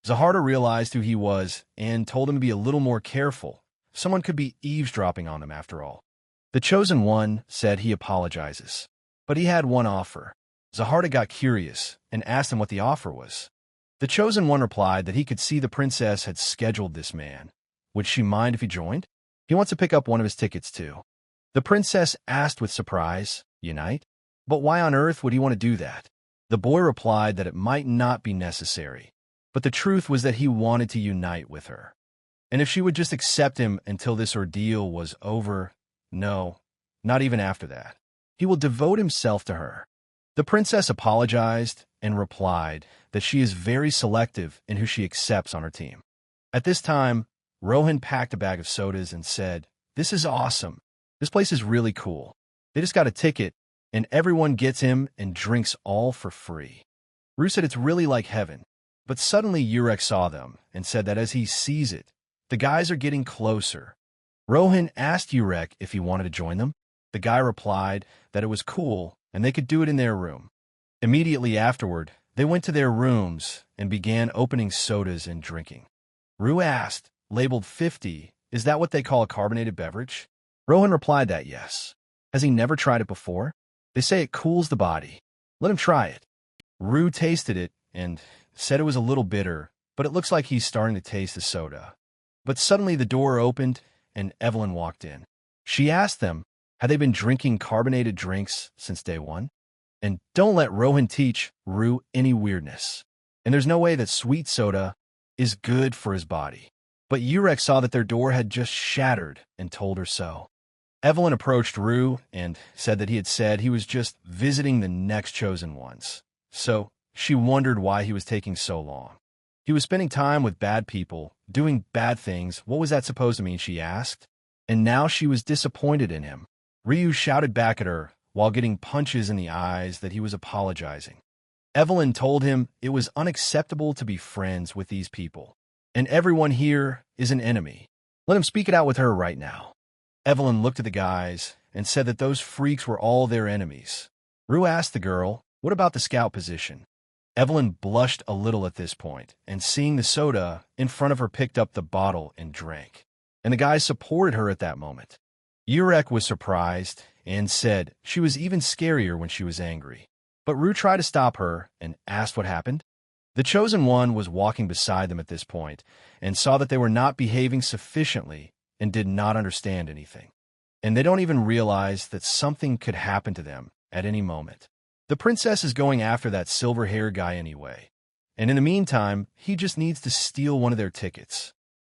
Zaharda realized who he was and told him to be a little more careful. Someone could be eavesdropping on them after all. The chosen one said he apologizes, but he had one offer. Zaharda got curious and asked him what the offer was. The chosen one replied that he could see the princess had scheduled this man. Would she mind if he joined? He wants to pick up one of his tickets too. The princess asked with surprise, unite? But why on earth would he want to do that? The boy replied that it might not be necessary, but the truth was that he wanted to unite with her. And if she would just accept him until this ordeal was over, no, not even after that. He will devote himself to her. The princess apologized and replied that she is very selective in who she accepts on her team. At this time, Rohan packed a bag of sodas and said, "This is awesome. This place is really cool. They just got a ticket, and everyone gets in and drinks all for free." Rue said it's really like heaven. But suddenly Urek saw them and said that as he sees it, the guys are getting closer. Rohan asked Urek if he wanted to join them. The guy replied that it was cool and they could do it in their room. Immediately afterward, they went to their rooms and began opening sodas and drinking. Rue asked, labeled 50, is that what they call a carbonated beverage? Rohan replied that yes. Has he never tried it before? They say it cools the body. Let him try it. Rue tasted it and said it was a little bitter, but it looks like he's starting to taste the soda. But suddenly the door opened and Evelyn walked in. She asked them, had they been drinking carbonated drinks since day one? And don't let Rohan teach Rue any weirdness. And there's no way that sweet soda is good for his body. But Urek saw that their door had just shattered and told her so. Evelyn approached Rue and said that he had said he was just visiting the next chosen ones. So she wondered why he was taking so long. He was spending time with bad people, doing bad things. What was that supposed to mean, she asked. And now she was disappointed in him. Ryu shouted back at her while getting punches in the eyes that he was apologizing. Evelyn told him it was unacceptable to be friends with these people, and everyone here is an enemy. Let him speak it out with her right now. Evelyn looked at the guys and said that those freaks were all their enemies. Rue asked the girl, What about the scout position? Evelyn blushed a little at this point, and seeing the soda in front of her picked up the bottle and drank. And the guys supported her at that moment. Urek was surprised and said she was even scarier when she was angry. But Rue tried to stop her and asked what happened. The Chosen One was walking beside them at this point and saw that they were not behaving sufficiently and did not understand anything. And they don't even realize that something could happen to them at any moment. The princess is going after that silver-haired guy anyway, and in the meantime, he just needs to steal one of their tickets.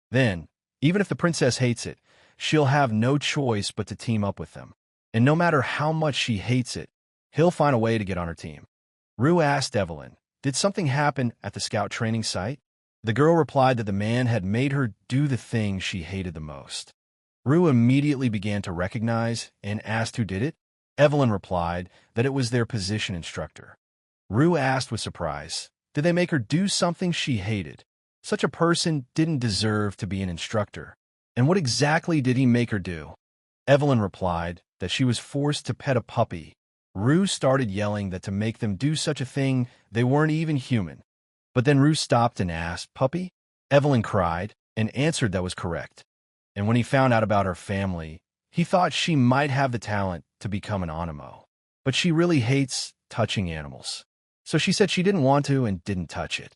Then, even if the princess hates it, she'll have no choice but to team up with them. And no matter how much she hates it, he'll find a way to get on her team. Rue asked Evelyn, did something happen at the scout training site? The girl replied that the man had made her do the thing she hated the most. Rue immediately began to recognize and asked who did it. Evelyn replied that it was their position instructor. Rue asked with surprise, did they make her do something she hated? Such a person didn't deserve to be an instructor. And what exactly did he make her do? Evelyn replied that she was forced to pet a puppy. Rue started yelling that to make them do such a thing, they weren't even human. But then Rue stopped and asked, puppy? Evelyn cried and answered that was correct. And when he found out about her family, he thought she might have the talent to become an animo. But she really hates touching animals. So she said she didn't want to and didn't touch it.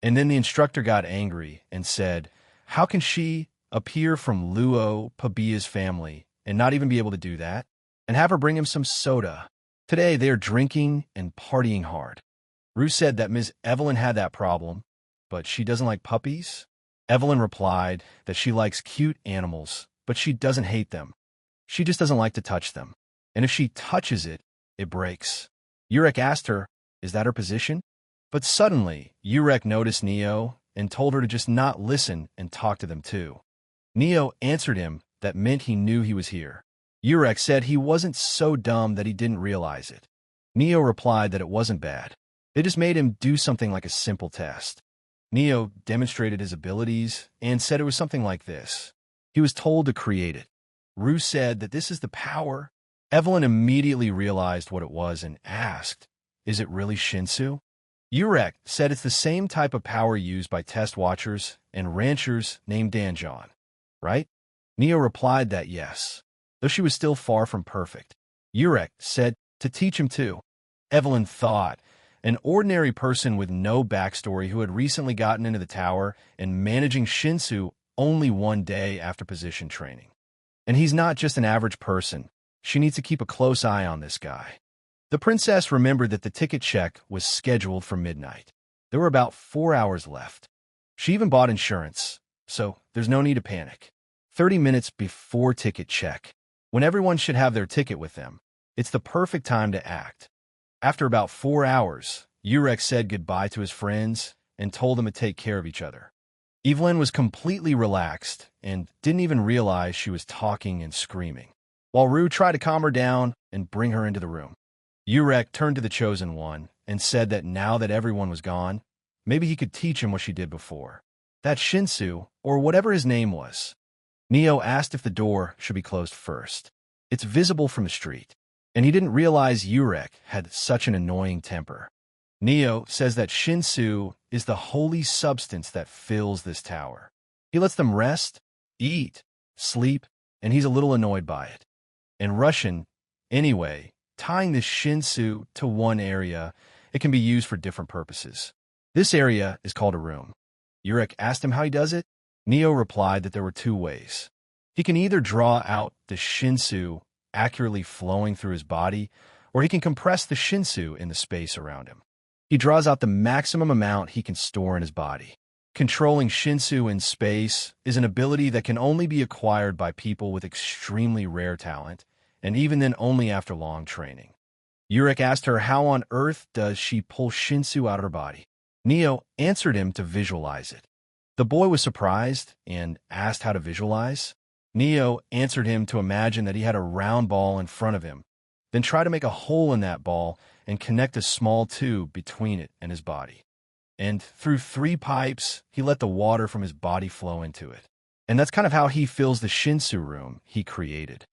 And then the instructor got angry and said, how can she appear from Luo Pabia's family and not even be able to do that? And have her bring him some soda. Today they are drinking and partying hard. Rue said that Ms. Evelyn had that problem, but she doesn't like puppies. Evelyn replied that she likes cute animals, but she doesn't hate them. She just doesn't like to touch them. And if she touches it, it breaks. Urek asked her, is that her position? But suddenly, Urek noticed Neo and told her to just not listen and talk to them too. Neo answered him that meant he knew he was here. Urek said he wasn't so dumb that he didn't realize it. Neo replied that it wasn't bad. They just made him do something like a simple test. Neo demonstrated his abilities and said it was something like this. He was told to create it. Rue said that this is the power. Evelyn immediately realized what it was and asked, is it really Shinsu? Urek said it's the same type of power used by test watchers and ranchers named Danjon, right? Neo replied that yes, though she was still far from perfect. Urek said to teach him too. Evelyn thought, an ordinary person with no backstory who had recently gotten into the tower and managing Shinsu only one day after position training. And he's not just an average person. She needs to keep a close eye on this guy. The princess remembered that the ticket check was scheduled for midnight. There were about 4 hours left. She even bought insurance, so there's no need to panic. 30 minutes before ticket check, when everyone should have their ticket with them, it's the perfect time to act. After about 4 hours, Urek said goodbye to his friends and told them to take care of each other. Evelyn was completely relaxed and didn't even realize she was talking and screaming, while Rue tried to calm her down and bring her into the room. Urek turned to the Chosen One and said that now that everyone was gone, maybe he could teach him what she did before. That Shinsu, or whatever his name was. Neo asked if the door should be closed first. It's visible from the street, and he didn't realize Urek had such an annoying temper. Neo says that Shinsu is the holy substance that fills this tower. He lets them rest, eat, sleep, and he's a little annoyed by it. In Russian, anyway, tying the Shinsu to one area, it can be used for different purposes. This area is called a room. Urek asked him how he does it. Neo replied that there were 2 ways. He can either draw out the Shinsu accurately flowing through his body, or he can compress the Shinsu in the space around him. He draws out the maximum amount he can store in his body. Controlling Shinsu in space is an ability that can only be acquired by people with extremely rare talent, and even then only after long training. Urek asked her how on earth does she pull Shinsu out of her body. Neo answered him to visualize it. The boy was surprised and asked how to visualize. Neo answered him to imagine that he had a round ball in front of him, then try to make a hole in that ball and connect a small tube between it and his body. And through 3 pipes, he let the water from his body flow into it. And that's kind of how he fills the Shinsu room he created.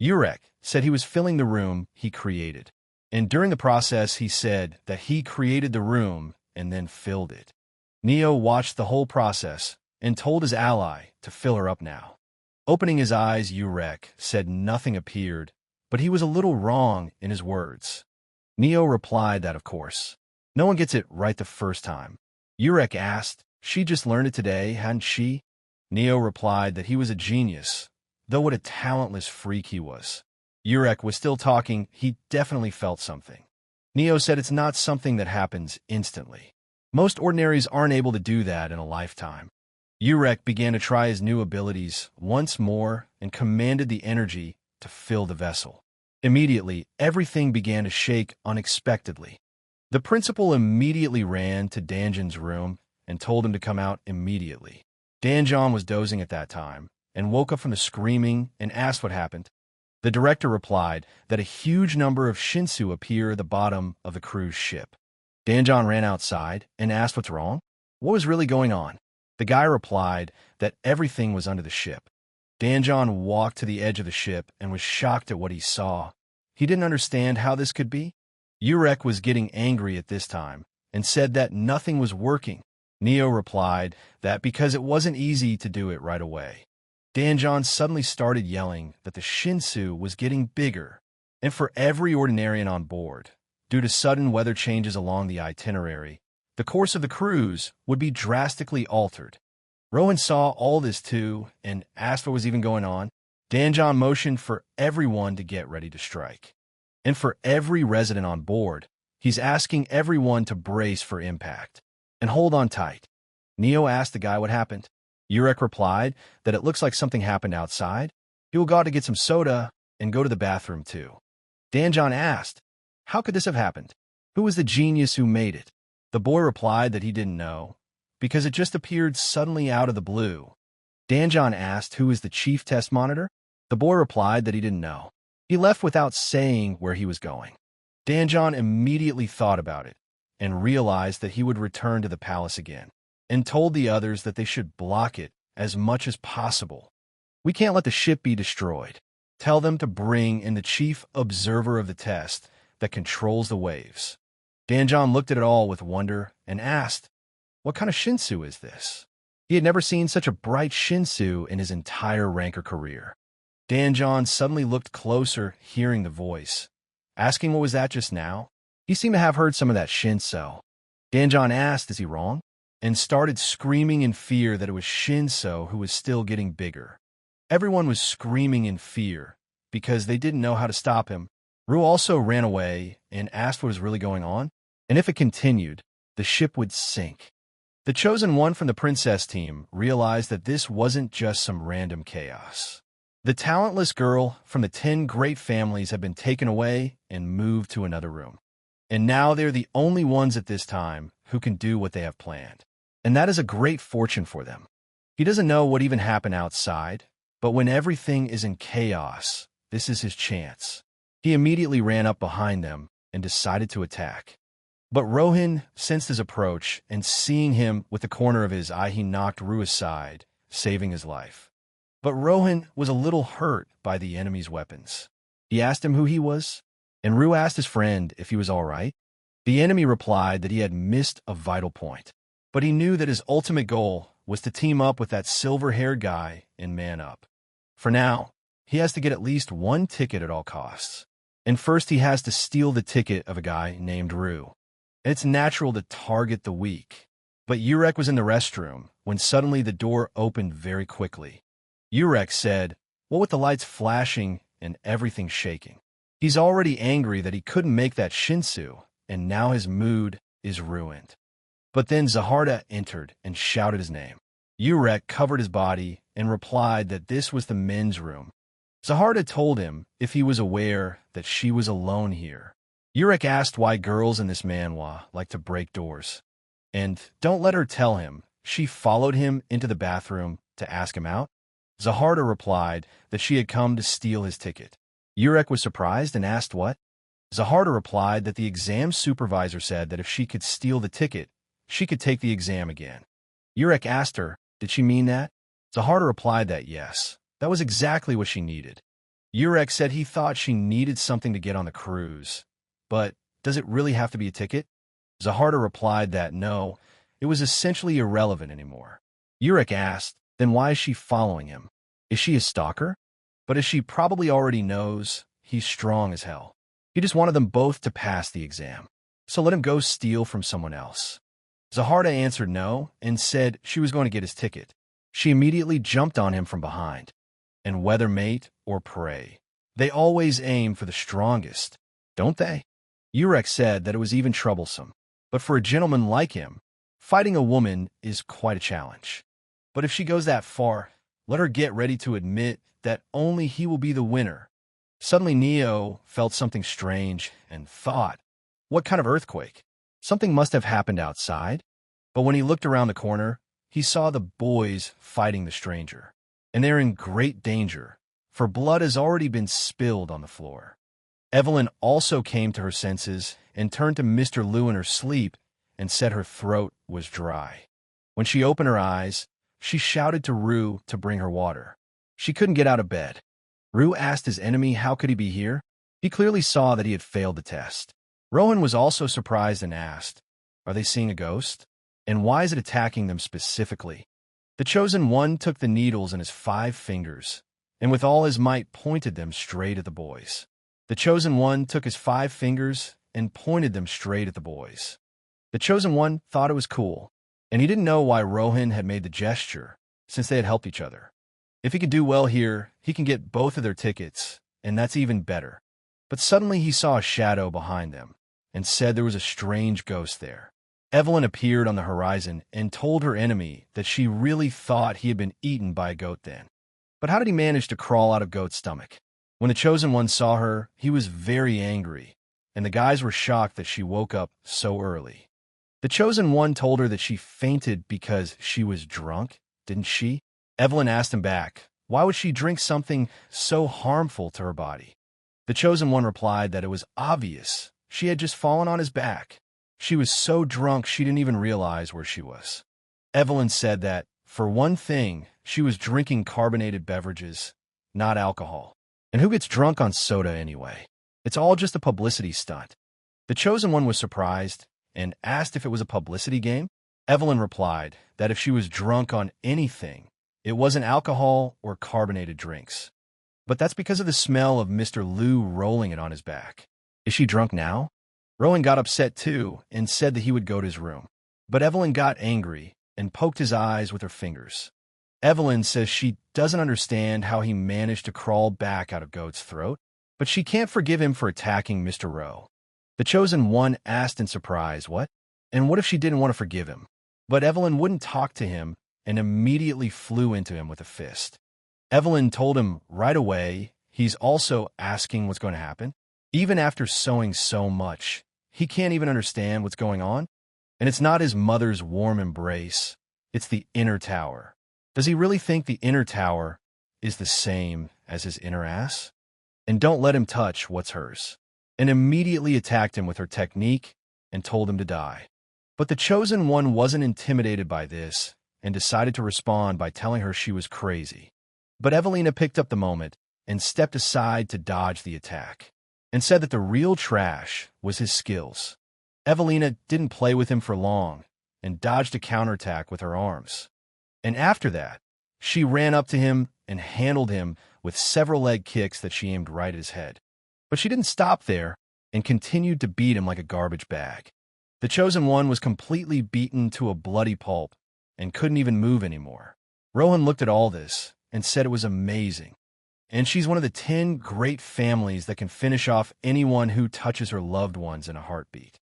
Urek said he was filling the room he created. And during the process, he said that he created the room and then filled it. Neo watched the whole process and told his ally to fill her up now. Opening his eyes, Urek said nothing appeared, but he was a little wrong in his words. Neo replied that, of course, no one gets it right the first time. Urek asked, she just learned it today, hadn't she? Neo replied that he was a genius, though what a talentless freak he was. Urek was still talking, he definitely felt something. Neo said it's not something that happens instantly. Most ordinaries aren't able to do that in a lifetime. Urek began to try his new abilities once more and commanded the energy to fill the vessel. Immediately, everything began to shake unexpectedly. The principal immediately ran to Danjon's room and told him to come out immediately. Danjon was dozing at that time and woke up from the screaming and asked what happened. The director replied that a huge number of Shinsu appear at the bottom of the cruise ship. Danjon ran outside and asked what's wrong. What was really going on? The guy replied that everything was under the ship. Danjon walked to the edge of the ship and was shocked at what he saw. He didn't understand how this could be. Urek was getting angry at this time and said that nothing was working. Neo replied that because it wasn't easy to do it right away. Danjon suddenly started yelling that the Shinsu was getting bigger, and for every ordinarian on board, due to sudden weather changes along the itinerary, the course of the cruise would be drastically altered. Rowan saw all this too and asked what was even going on. Danjon motioned for everyone to get ready to strike. And for every resident on board, he's asking everyone to brace for impact and hold on tight. Neo asked the guy what happened. Urek replied that it looks like something happened outside. He will go to get some soda and go to the bathroom too. Danjon asked, how could this have happened? Who was the genius who made it? The boy replied that he didn't know, because it just appeared suddenly out of the blue. Danjon asked who was the chief test monitor. The boy replied that he didn't know. He left without saying where he was going. Danjon immediately thought about it and realized that he would return to the palace again, and told the others that they should block it as much as possible. We can't let the ship be destroyed. Tell them to bring in the chief observer of the test that controls the waves. Danjon looked at it all with wonder and asked, what kind of Shinsu is this? He had never seen such a bright Shinsu in his entire ranker career. Danjon suddenly looked closer, hearing the voice. Asking what was that just now? He seemed to have heard some of that Shinso. Danjon asked, is he wrong? And started screaming in fear that it was Shinso who was still getting bigger. Everyone was screaming in fear because they didn't know how to stop him. Ru also ran away and asked what was really going on, and if it continued, the ship would sink. The chosen one from the princess team realized that this wasn't just some random chaos. The talentless girl from the 10 great families had been taken away and moved to another room. And now they're the only ones at this time who can do what they have planned. And that is a great fortune for them. He doesn't know what even happened outside, but when everything is in chaos, this is his chance. He immediately ran up behind them and decided to attack. But Rohan sensed his approach, and seeing him with the corner of his eye, he knocked Ru aside, saving his life. But Rohan was a little hurt by the enemy's weapons. He asked him who he was, and Ru asked his friend if he was all right. The enemy replied that he had missed a vital point, but he knew that his ultimate goal was to team up with that silver-haired guy and man up. For now, he has to get at least one ticket at all costs. And first he has to steal the ticket of a guy named Ru. It's natural to target the weak. But Urek was in the restroom when suddenly the door opened very quickly. Urek said, what with the lights flashing and everything shaking? He's already angry that he couldn't make that Shinsu, and now his mood is ruined. But then Zaharda entered and shouted his name. Urek covered his body and replied that this was the men's room. Zaharda told him if he was aware that she was alone here. Urek asked why girls in this manhwa like to break doors. And don't let her tell him. She followed him into the bathroom to ask him out. Zaharda replied that she had come to steal his ticket. Urek was surprised and asked what. Zaharda replied that the exam supervisor said that if she could steal the ticket, she could take the exam again. Urek asked her, did she mean that? Zaharda replied that yes, that was exactly what she needed. Urek said he thought she needed something to get on the cruise, but does it really have to be a ticket? Zaharda replied that no, it was essentially irrelevant anymore. Urek asked, then why is she following him? Is she a stalker? But as she probably already knows, he's strong as hell. He just wanted them both to pass the exam. So let him go steal from someone else. Zaharda answered no and said she was going to get his ticket. She immediately jumped on him from behind. And whether mate or prey, they always aim for the strongest, don't they? Urek said that it was even troublesome. But for a gentleman like him, fighting a woman is quite a challenge. But if she goes that far, let her get ready to admit that only he will be the winner. Suddenly Neo felt something strange and thought, what kind of earthquake? Something must have happened outside. But when he looked around the corner, he saw the boys fighting the stranger. And they're in great danger, for blood has already been spilled on the floor. Evelyn also came to her senses and turned to Mr. Liu in her sleep and said her throat was dry. When she opened her eyes, she shouted to Rue to bring her water. She couldn't get out of bed. Rue asked his enemy how could he be here. He clearly saw that he had failed the test. Rohan was also surprised and asked, are they seeing a ghost? And why is it attacking them specifically? The Chosen One took the needles in his 5 fingers, and with all his might pointed them straight at the boys. The Chosen One took his 5 fingers and pointed them straight at the boys. The Chosen One thought it was cool, and he didn't know why Rohan had made the gesture, since they had helped each other. If he could do well here, he can get both of their tickets, and that's even better. But suddenly he saw a shadow behind them, and said there was a strange ghost there. Evelyn appeared on the horizon and told her enemy that she really thought he had been eaten by a goat then. But how did he manage to crawl out of Goat's stomach? When the Chosen One saw her, he was very angry, and the guys were shocked that she woke up so early. The Chosen One told her that she fainted because she was drunk, didn't she? Evelyn asked him back, why would she drink something so harmful to her body? The Chosen One replied that it was obvious. She had just fallen on his back. She was so drunk she didn't even realize where she was. Evelyn said that, for one thing, she was drinking carbonated beverages, not alcohol. And who gets drunk on soda anyway? It's all just a publicity stunt. The Chosen One was surprised and asked if it was a publicity game. Evelyn replied that if she was drunk on anything, it wasn't alcohol or carbonated drinks. But that's because of the smell of Mr. Liu rolling it on his back. Is she drunk now? Rowan got upset too and said that he would go to his room. But Evelyn got angry and poked his eyes with her fingers. Evelyn says she doesn't understand how he managed to crawl back out of Goat's throat, but she can't forgive him for attacking Mr. Rowe. The Chosen One asked in surprise, what? And what if she didn't want to forgive him? But Evelyn wouldn't talk to him and immediately flew into him with a fist. Evelyn told him right away he's also asking what's going to happen. Even after sewing so much, he can't even understand what's going on. And it's not his mother's warm embrace. It's the inner tower. Does he really think the inner tower is the same as his inner ass? And don't let him touch what's hers. And immediately attacked him with her technique and told him to die. But the Chosen One wasn't intimidated by this and decided to respond by telling her she was crazy. But Evelina picked up the moment and stepped aside to dodge the attack, and said that the real trash was his skills. Evelina didn't play with him for long and dodged a counterattack with her arms. And after that, she ran up to him and handled him with several leg kicks that she aimed right at his head. But she didn't stop there and continued to beat him like a garbage bag. The Chosen One was completely beaten to a bloody pulp and couldn't even move anymore. Rohan looked at all this and said it was amazing. And she's one of the 10 great families that can finish off anyone who touches her loved ones in a heartbeat.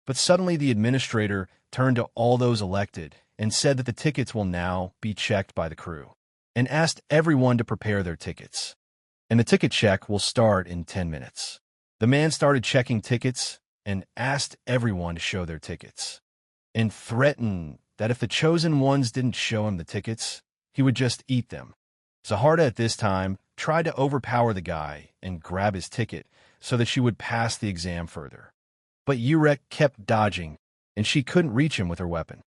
But suddenly the administrator turned to all those elected and said that the tickets will now be checked by the crew, and asked everyone to prepare their tickets. And the ticket check will start in 10 minutes. The man started checking tickets and asked everyone to show their tickets, and threatened that if the Chosen Ones didn't show him the tickets, he would just eat them. Zaharda at this time tried to overpower the guy and grab his ticket so that she would pass the exam further. But Urek kept dodging, and she couldn't reach him with her weapon.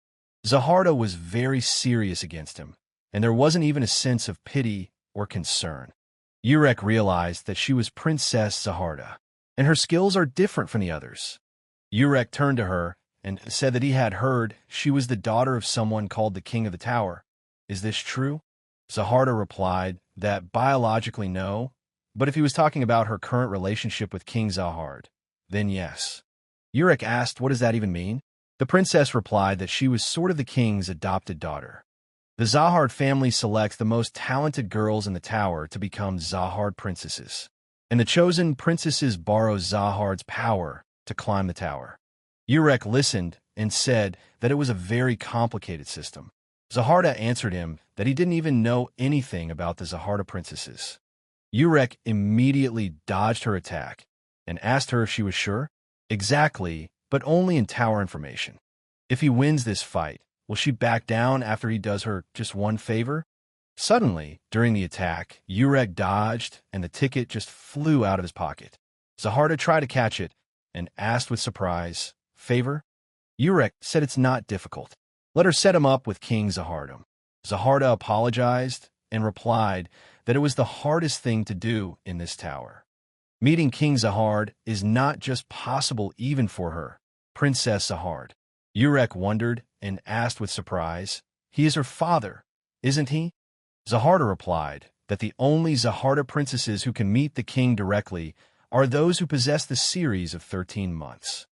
Zaharda was very serious against him, and there wasn't even a sense of pity or concern. Urek realized that she was Princess Zaharda, and her skills are different from the others. Urek turned to her and said that he had heard she was the daughter of someone called the King of the Tower. Is this true? Zaharda replied that biologically no, but if he was talking about her current relationship with King Zahard, then yes. Urek asked, what does that even mean? The princess replied that she was sort of the king's adopted daughter. The Zahard family selects the most talented girls in the tower to become Zahard princesses, and the chosen princesses borrow Zahard's power to climb the tower. Urek listened and said that it was a very complicated system. Zaharda answered him that he didn't even know anything about the Zaharda princesses. Urek immediately dodged her attack and asked her if she was sure. Exactly, but only in tower information. If he wins this fight, will she back down after he does her just one favor? Suddenly, during the attack, Urek dodged and the ticket just flew out of his pocket. Zaharda tried to catch it and asked with surprise, favor? Urek said it's not difficult. Let her set him up with King Zaharda. Zaharda apologized and replied that it was the hardest thing to do in this tower. Meeting King Zahard is not just possible even for her, Princess Zahard. Urek wondered and asked with surprise, he is her father, isn't he? Zaharda replied that the only Zaharda princesses who can meet the king directly are those who possess the series of 13 months.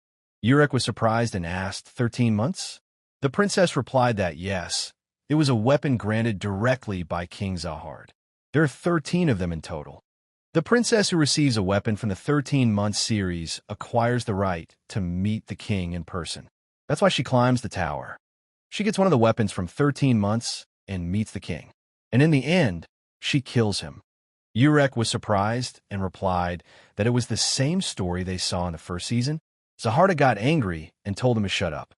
Urek was surprised and asked, 13 months? The princess replied that yes, it was a weapon granted directly by King Zahard. There are 13 of them in total. The princess who receives a weapon from the 13-month series acquires the right to meet the king in person. That's why she climbs the tower. She gets one of the weapons from 13 months and meets the king. And in the end, she kills him. Urek was surprised and replied that it was the same story they saw in the first season. Zaharda got angry and told him to shut up.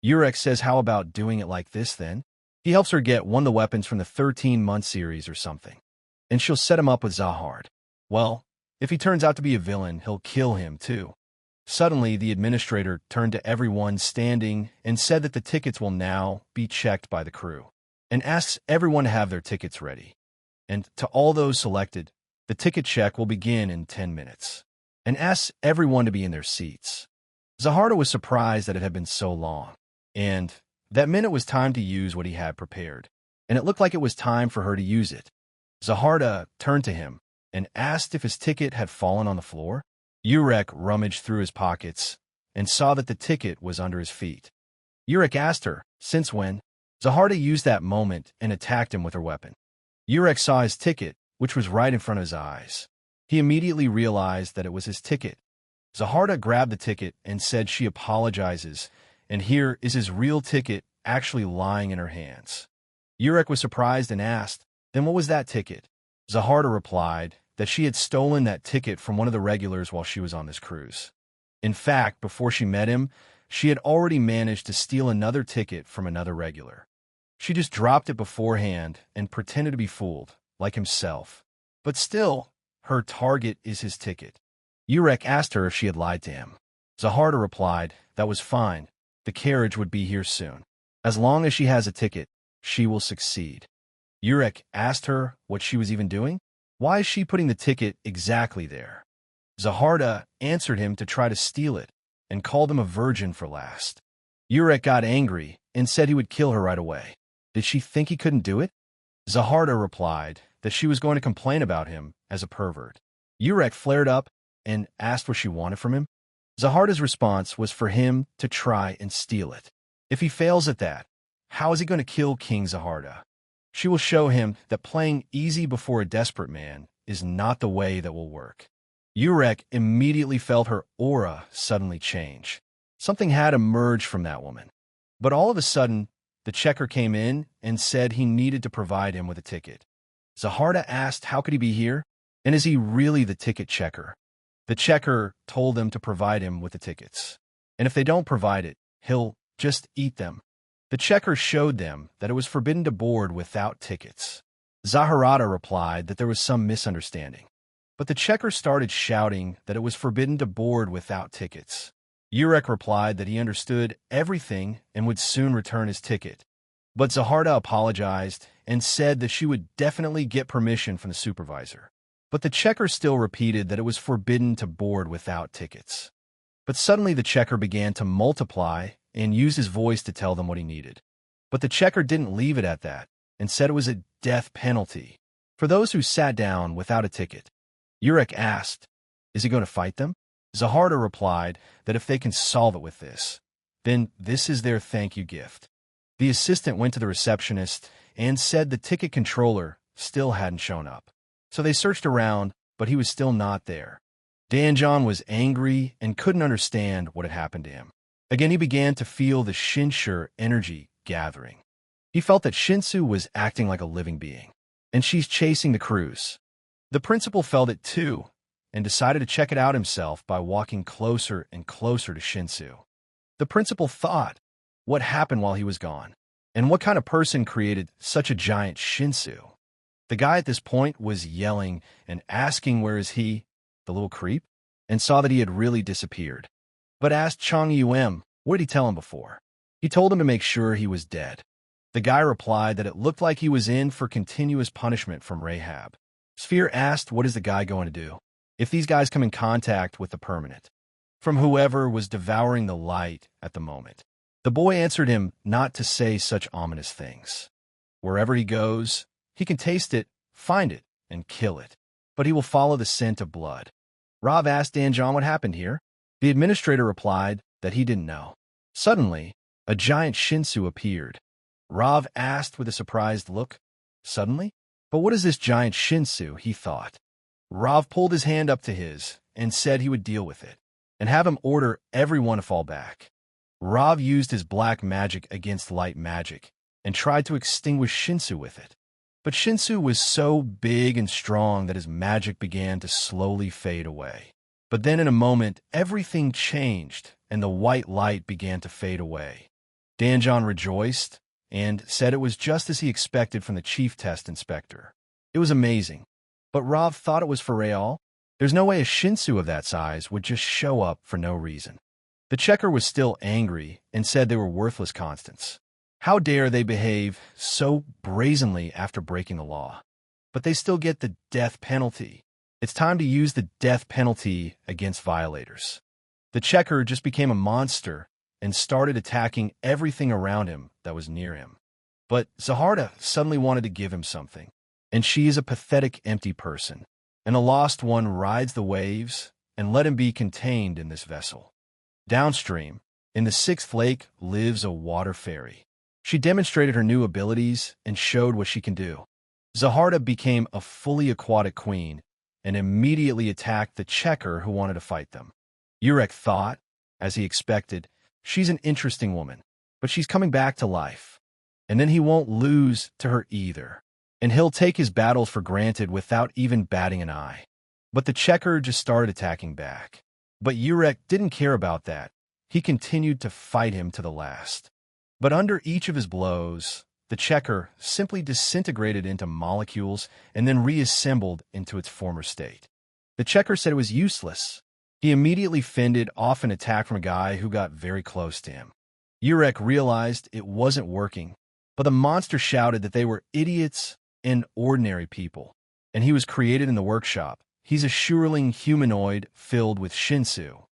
Urek says, how about doing it like this then? He helps her get one of the weapons from the 13-month series or something, and she'll set him up with Zahard. Well, if he turns out to be a villain, he'll kill him too. Suddenly, the administrator turned to everyone standing and said that the tickets will now be checked by the crew, and asks everyone to have their tickets ready. And to all those selected, the ticket check will begin in 10 minutes, and asks everyone to be in their seats. Zaharda was surprised that it had been so long, and that meant it was time to use what he had prepared, and it looked like it was time for her to use it. Zaharda turned to him and asked if his ticket had fallen on the floor. Urek rummaged through his pockets and saw that the ticket was under his feet. Urek asked her, since when? Zaharda used that moment and attacked him with her weapon. Urek saw his ticket, which was right in front of his eyes. He immediately realized that it was his ticket. Zaharda grabbed the ticket and said she apologizes, and here is his real ticket actually lying in her hands. Urek was surprised and asked, then what was that ticket? Zaharda replied that she had stolen that ticket from one of the regulars while she was on this cruise. In fact, before she met him, she had already managed to steal another ticket from another regular. She just dropped it beforehand and pretended to be fooled, like himself. But still, her target is his ticket. Urek asked her if she had lied to him. Zaharda replied that was fine. The carriage would be here soon. As long as she has a ticket, she will succeed. Urek asked her what she was even doing. Why is she putting the ticket exactly there? Zaharda answered him to try to steal it and called him a virgin for last. Urek got angry and said he would kill her right away. Did she think he couldn't do it? Zaharda replied that she was going to complain about him as a pervert. Urek flared up and asked what she wanted from him. Zaharda's response was for him to try and steal it. If he fails at that, how is he going to kill King Zaharda? She will show him that playing easy before a desperate man is not the way that will work. Urek immediately felt her aura suddenly change. Something had emerged from that woman. But all of a sudden, the checker came in and said he needed to provide him with a ticket. Zaharda asked how could he be here, and is he really the ticket checker? The checker told them to provide him with the tickets, and if they don't provide it, he'll just eat them. The checker showed them that it was forbidden to board without tickets. Zaharada replied that there was some misunderstanding, but the checker started shouting that it was forbidden to board without tickets. Urek replied that he understood everything and would soon return his ticket, but Zaharda apologized and said that she would definitely get permission from the supervisor. But the checker still repeated that it was forbidden to board without tickets. But suddenly the checker began to multiply and use his voice to tell them what he needed. But the checker didn't leave it at that and said it was a death penalty for those who sat down without a ticket. Urek asked, "Is he going to fight them?" Zaharda replied that if they can solve it with this, then this is their thank you gift. The assistant went to the receptionist and said the ticket controller still hadn't shown up. So they searched around, but he was still not there. Danjon was angry and couldn't understand what had happened to him. Again, he began to feel the Shinshu energy gathering. He felt that Shinsu was acting like a living being, and she's chasing the cruise. The principal felt it too, and decided to check it out himself by walking closer and closer to Shinsu. The principal thought, what happened while he was gone? And what kind of person created such a giant Shinsu? The guy at this point was yelling and asking where is he, the little creep, and saw that he had really disappeared. But asked Chang Yuem, what did he tell him before? He told him to make sure he was dead. The guy replied that it looked like he was in for continuous punishment from Rahab. Sphere asked what is the guy going to do if these guys come in contact with the permanent, from whoever was devouring the light at the moment. The boy answered him not to say such ominous things. Wherever he goes, he can taste it, find it, and kill it, but he will follow the scent of blood. Rav asked Danjon what happened here. The administrator replied that he didn't know. Suddenly, a giant Shinsu appeared. Rav asked with a surprised look, "Suddenly? But what is this giant Shinsu?" he thought. Rav pulled his hand up to his and said he would deal with it and have him order everyone to fall back. Rav used his black magic against light magic and tried to extinguish Shinsu with it. But Shinsu was so big and strong that his magic began to slowly fade away. But then in a moment, everything changed and the white light began to fade away. Danjon rejoiced and said it was just as he expected from the chief test inspector. It was amazing. But Rav thought it was for real. There's no way a Shinsu of that size would just show up for no reason. The checker was still angry and said they were worthless constants. How dare they behave so brazenly after breaking the law? But they still get the death penalty. It's time to use the death penalty against violators. The checker just became a monster and started attacking everything around him that was near him. But Zaharda suddenly wanted to give him something, and she is a pathetic, empty person, and a lost one rides the waves and let him be contained in this vessel. Downstream, in the sixth lake, lives a water fairy. She demonstrated her new abilities and showed what she can do. Zaharda became a fully aquatic queen and immediately attacked the checker who wanted to fight them. Urek thought, as he expected, she's an interesting woman, but she's coming back to life. And then he won't lose to her either, and he'll take his battles for granted without even batting an eye. But the checker just started attacking back. But Urek didn't care about that. He continued to fight him to the last. But under each of his blows, the checker simply disintegrated into molecules and then reassembled into its former state. The checker said it was useless. He immediately fended off an attack from a guy who got very close to him. Urek realized it wasn't working, but the monster shouted that they were idiots and ordinary people, and he was created in the workshop. He's a Shurling humanoid filled with Shinsu.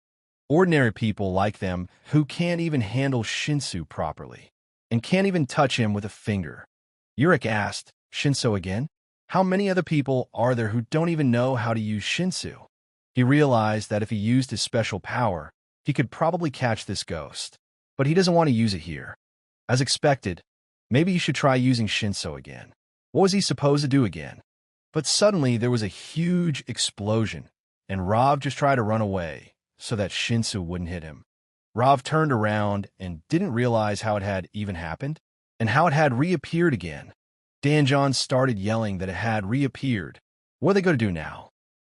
Ordinary people like them who can't even handle Shinsu properly and can't even touch him with a finger. Urek asked, "Shinsu again? How many other people are there who don't even know how to use Shinsu?" He realized that if he used his special power, he could probably catch this ghost, but he doesn't want to use it here. As expected, maybe he should try using Shinsu again. What was he supposed to do again? But suddenly there was a huge explosion, and Rav just tried to run away so that Shinsu wouldn't hit him. Rav turned around and didn't realize how it had even happened and how it had reappeared again. Danjon started yelling that it had reappeared. What are they going to do now?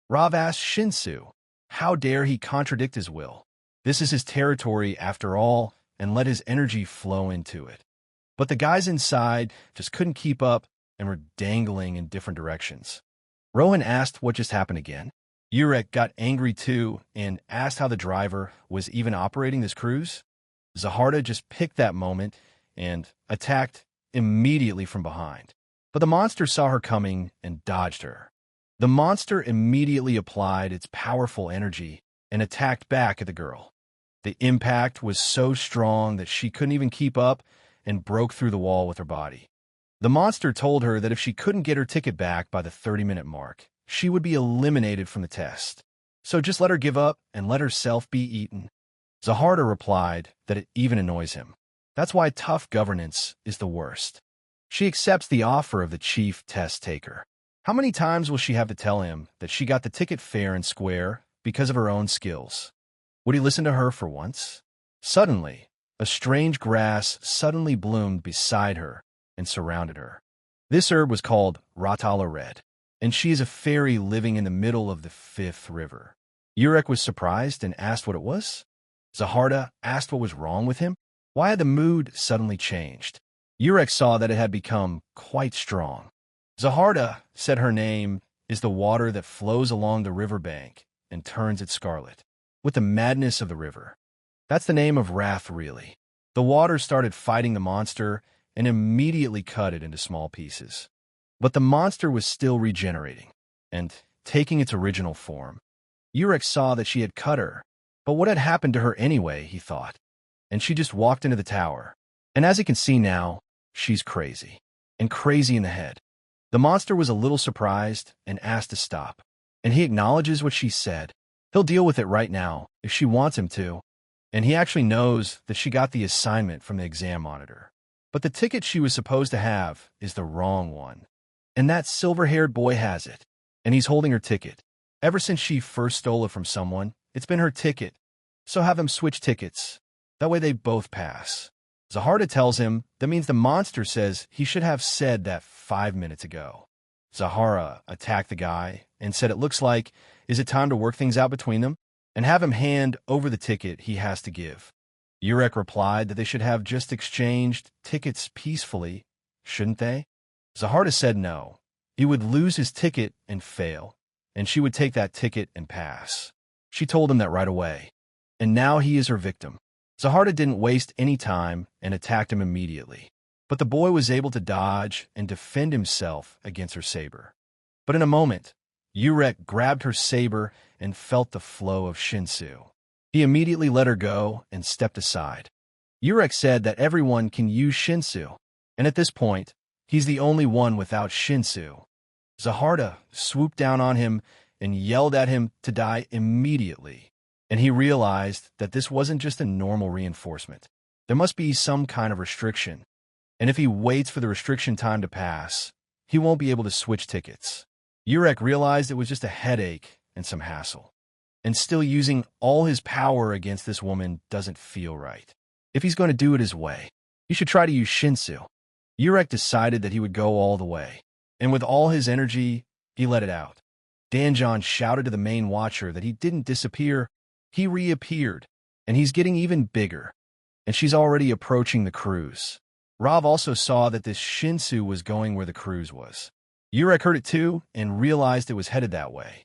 Rav asked Shinsu, how dare he contradict his will? This is his territory after all, and let his energy flow into it. But the guys inside just couldn't keep up and were dangling in different directions. Rohan asked what just happened again. Urek got angry too and asked how the driver was even operating this cruise. Zaharda just picked that moment and attacked immediately from behind. But the monster saw her coming and dodged her. The monster immediately applied its powerful energy and attacked back at the girl. The impact was so strong that she couldn't even keep up and broke through the wall with her body. The monster told her that if she couldn't get her ticket back by the 30-minute mark, she would be eliminated from the test. So just let her give up and let herself be eaten. Zaharda replied that it even annoys him. That's why tough governance is the worst. She accepts the offer of the chief test taker. How many times will she have to tell him that she got the ticket fair and square because of her own skills? Would he listen to her for once? Suddenly, a strange grass suddenly bloomed beside her and surrounded her. This herb was called Ratala Red, and she is a fairy living in the middle of the fifth river. Urek was surprised and asked what it was. Zaharda asked what was wrong with him. Why had the mood suddenly changed? Urek saw that it had become quite strong. Zaharda said her name is the water that flows along the riverbank and turns it scarlet, with the madness of the river. That's the name of wrath, really. The water started fighting the monster and immediately cut it into small pieces. But the monster was still regenerating and taking its original form. Urek saw that she had cut her, but what had happened to her anyway, he thought. And she just walked into the tower. And as he can see now, she's crazy. And crazy in the head. The monster was a little surprised and asked to stop. And he acknowledges what she said. He'll deal with it right now, if she wants him to. And he actually knows that she got the assignment from the exam monitor. But the ticket she was supposed to have is the wrong one. And that silver-haired boy has it. And he's holding her ticket. Ever since she first stole it from someone, it's been her ticket. So have him switch tickets. That way they both pass. Zaharda tells him that means the monster says he should have said that 5 minutes ago. Zahara attacked the guy and said it looks like, is it time to work things out between them? And have him hand over the ticket he has to give. Urek replied that they should have just exchanged tickets peacefully, shouldn't they? Zaharda said no. He would lose his ticket and fail, and she would take that ticket and pass. She told him that right away. And now he is her victim. Zaharda didn't waste any time and attacked him immediately. But the boy was able to dodge and defend himself against her saber. But in a moment, Urek grabbed her saber and felt the flow of Shinsu. He immediately let her go and stepped aside. Urek said that everyone can use Shinsu, and at this point, he's the only one without Shinsu. Zaharda swooped down on him and yelled at him to die immediately. And he realized that this wasn't just a normal reinforcement. There must be some kind of restriction. And if he waits for the restriction time to pass, he won't be able to switch tickets. Urek realized it was just a headache and some hassle. And still using all his power against this woman doesn't feel right. If he's going to do it his way, he should try to use Shinsu. Urek decided that he would go all the way. And with all his energy, he let it out. Danjon shouted to the main watcher that he didn't disappear. He reappeared, and he's getting even bigger, and she's already approaching the cruise. Rav also saw that this Shinsu was going where the cruise was. Urek heard it too and realized it was headed that way.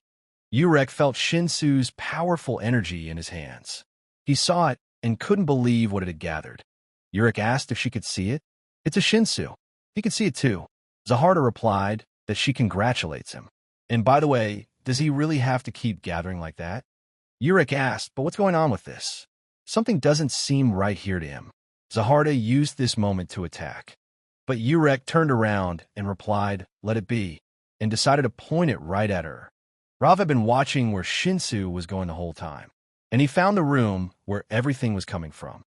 Urek felt Shinsu's powerful energy in his hands. He saw it and couldn't believe what it had gathered. Urek asked if she could see it. It's a Shinsu. He could see it too. Zaharda replied that she congratulates him. And by the way, does he really have to keep gathering like that? Urek asked, but what's going on with this? Something doesn't seem right here to him. Zaharda used this moment to attack. But Urek turned around and replied, let it be, and decided to point it right at her. Rav had been watching where Shinsu was going the whole time, and he found the room where everything was coming from.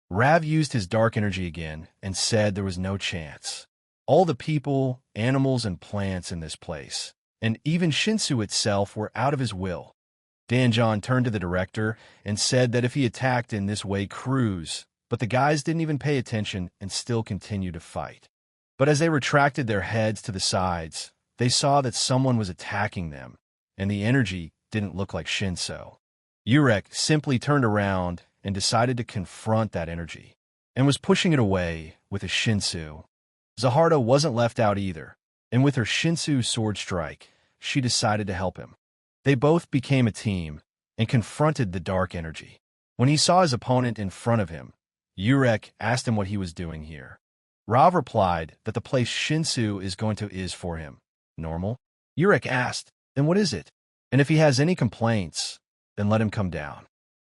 Rav used his dark energy again and said there was no chance. All the people, animals, and plants in this place, and even Shinsu itself, were out of his will. Danjon turned to the director and said that if he attacked in this way, cruise, but the guys didn't even pay attention and still continued to fight. But as they retracted their heads to the sides, they saw that someone was attacking them, and the energy didn't look like Shinsu. Urek simply turned around and decided to confront that energy, and was pushing it away with a Shinsu. Zaharda wasn't left out either, and with her Shinsu sword strike, she decided to help him. They both became a team and confronted the dark energy. When he saw his opponent in front of him, Urek asked him what he was doing here. Rav replied that the place Shinsu is going to is for him. Normal? Urek asked, then what is it? And if he has any complaints, then let him come down.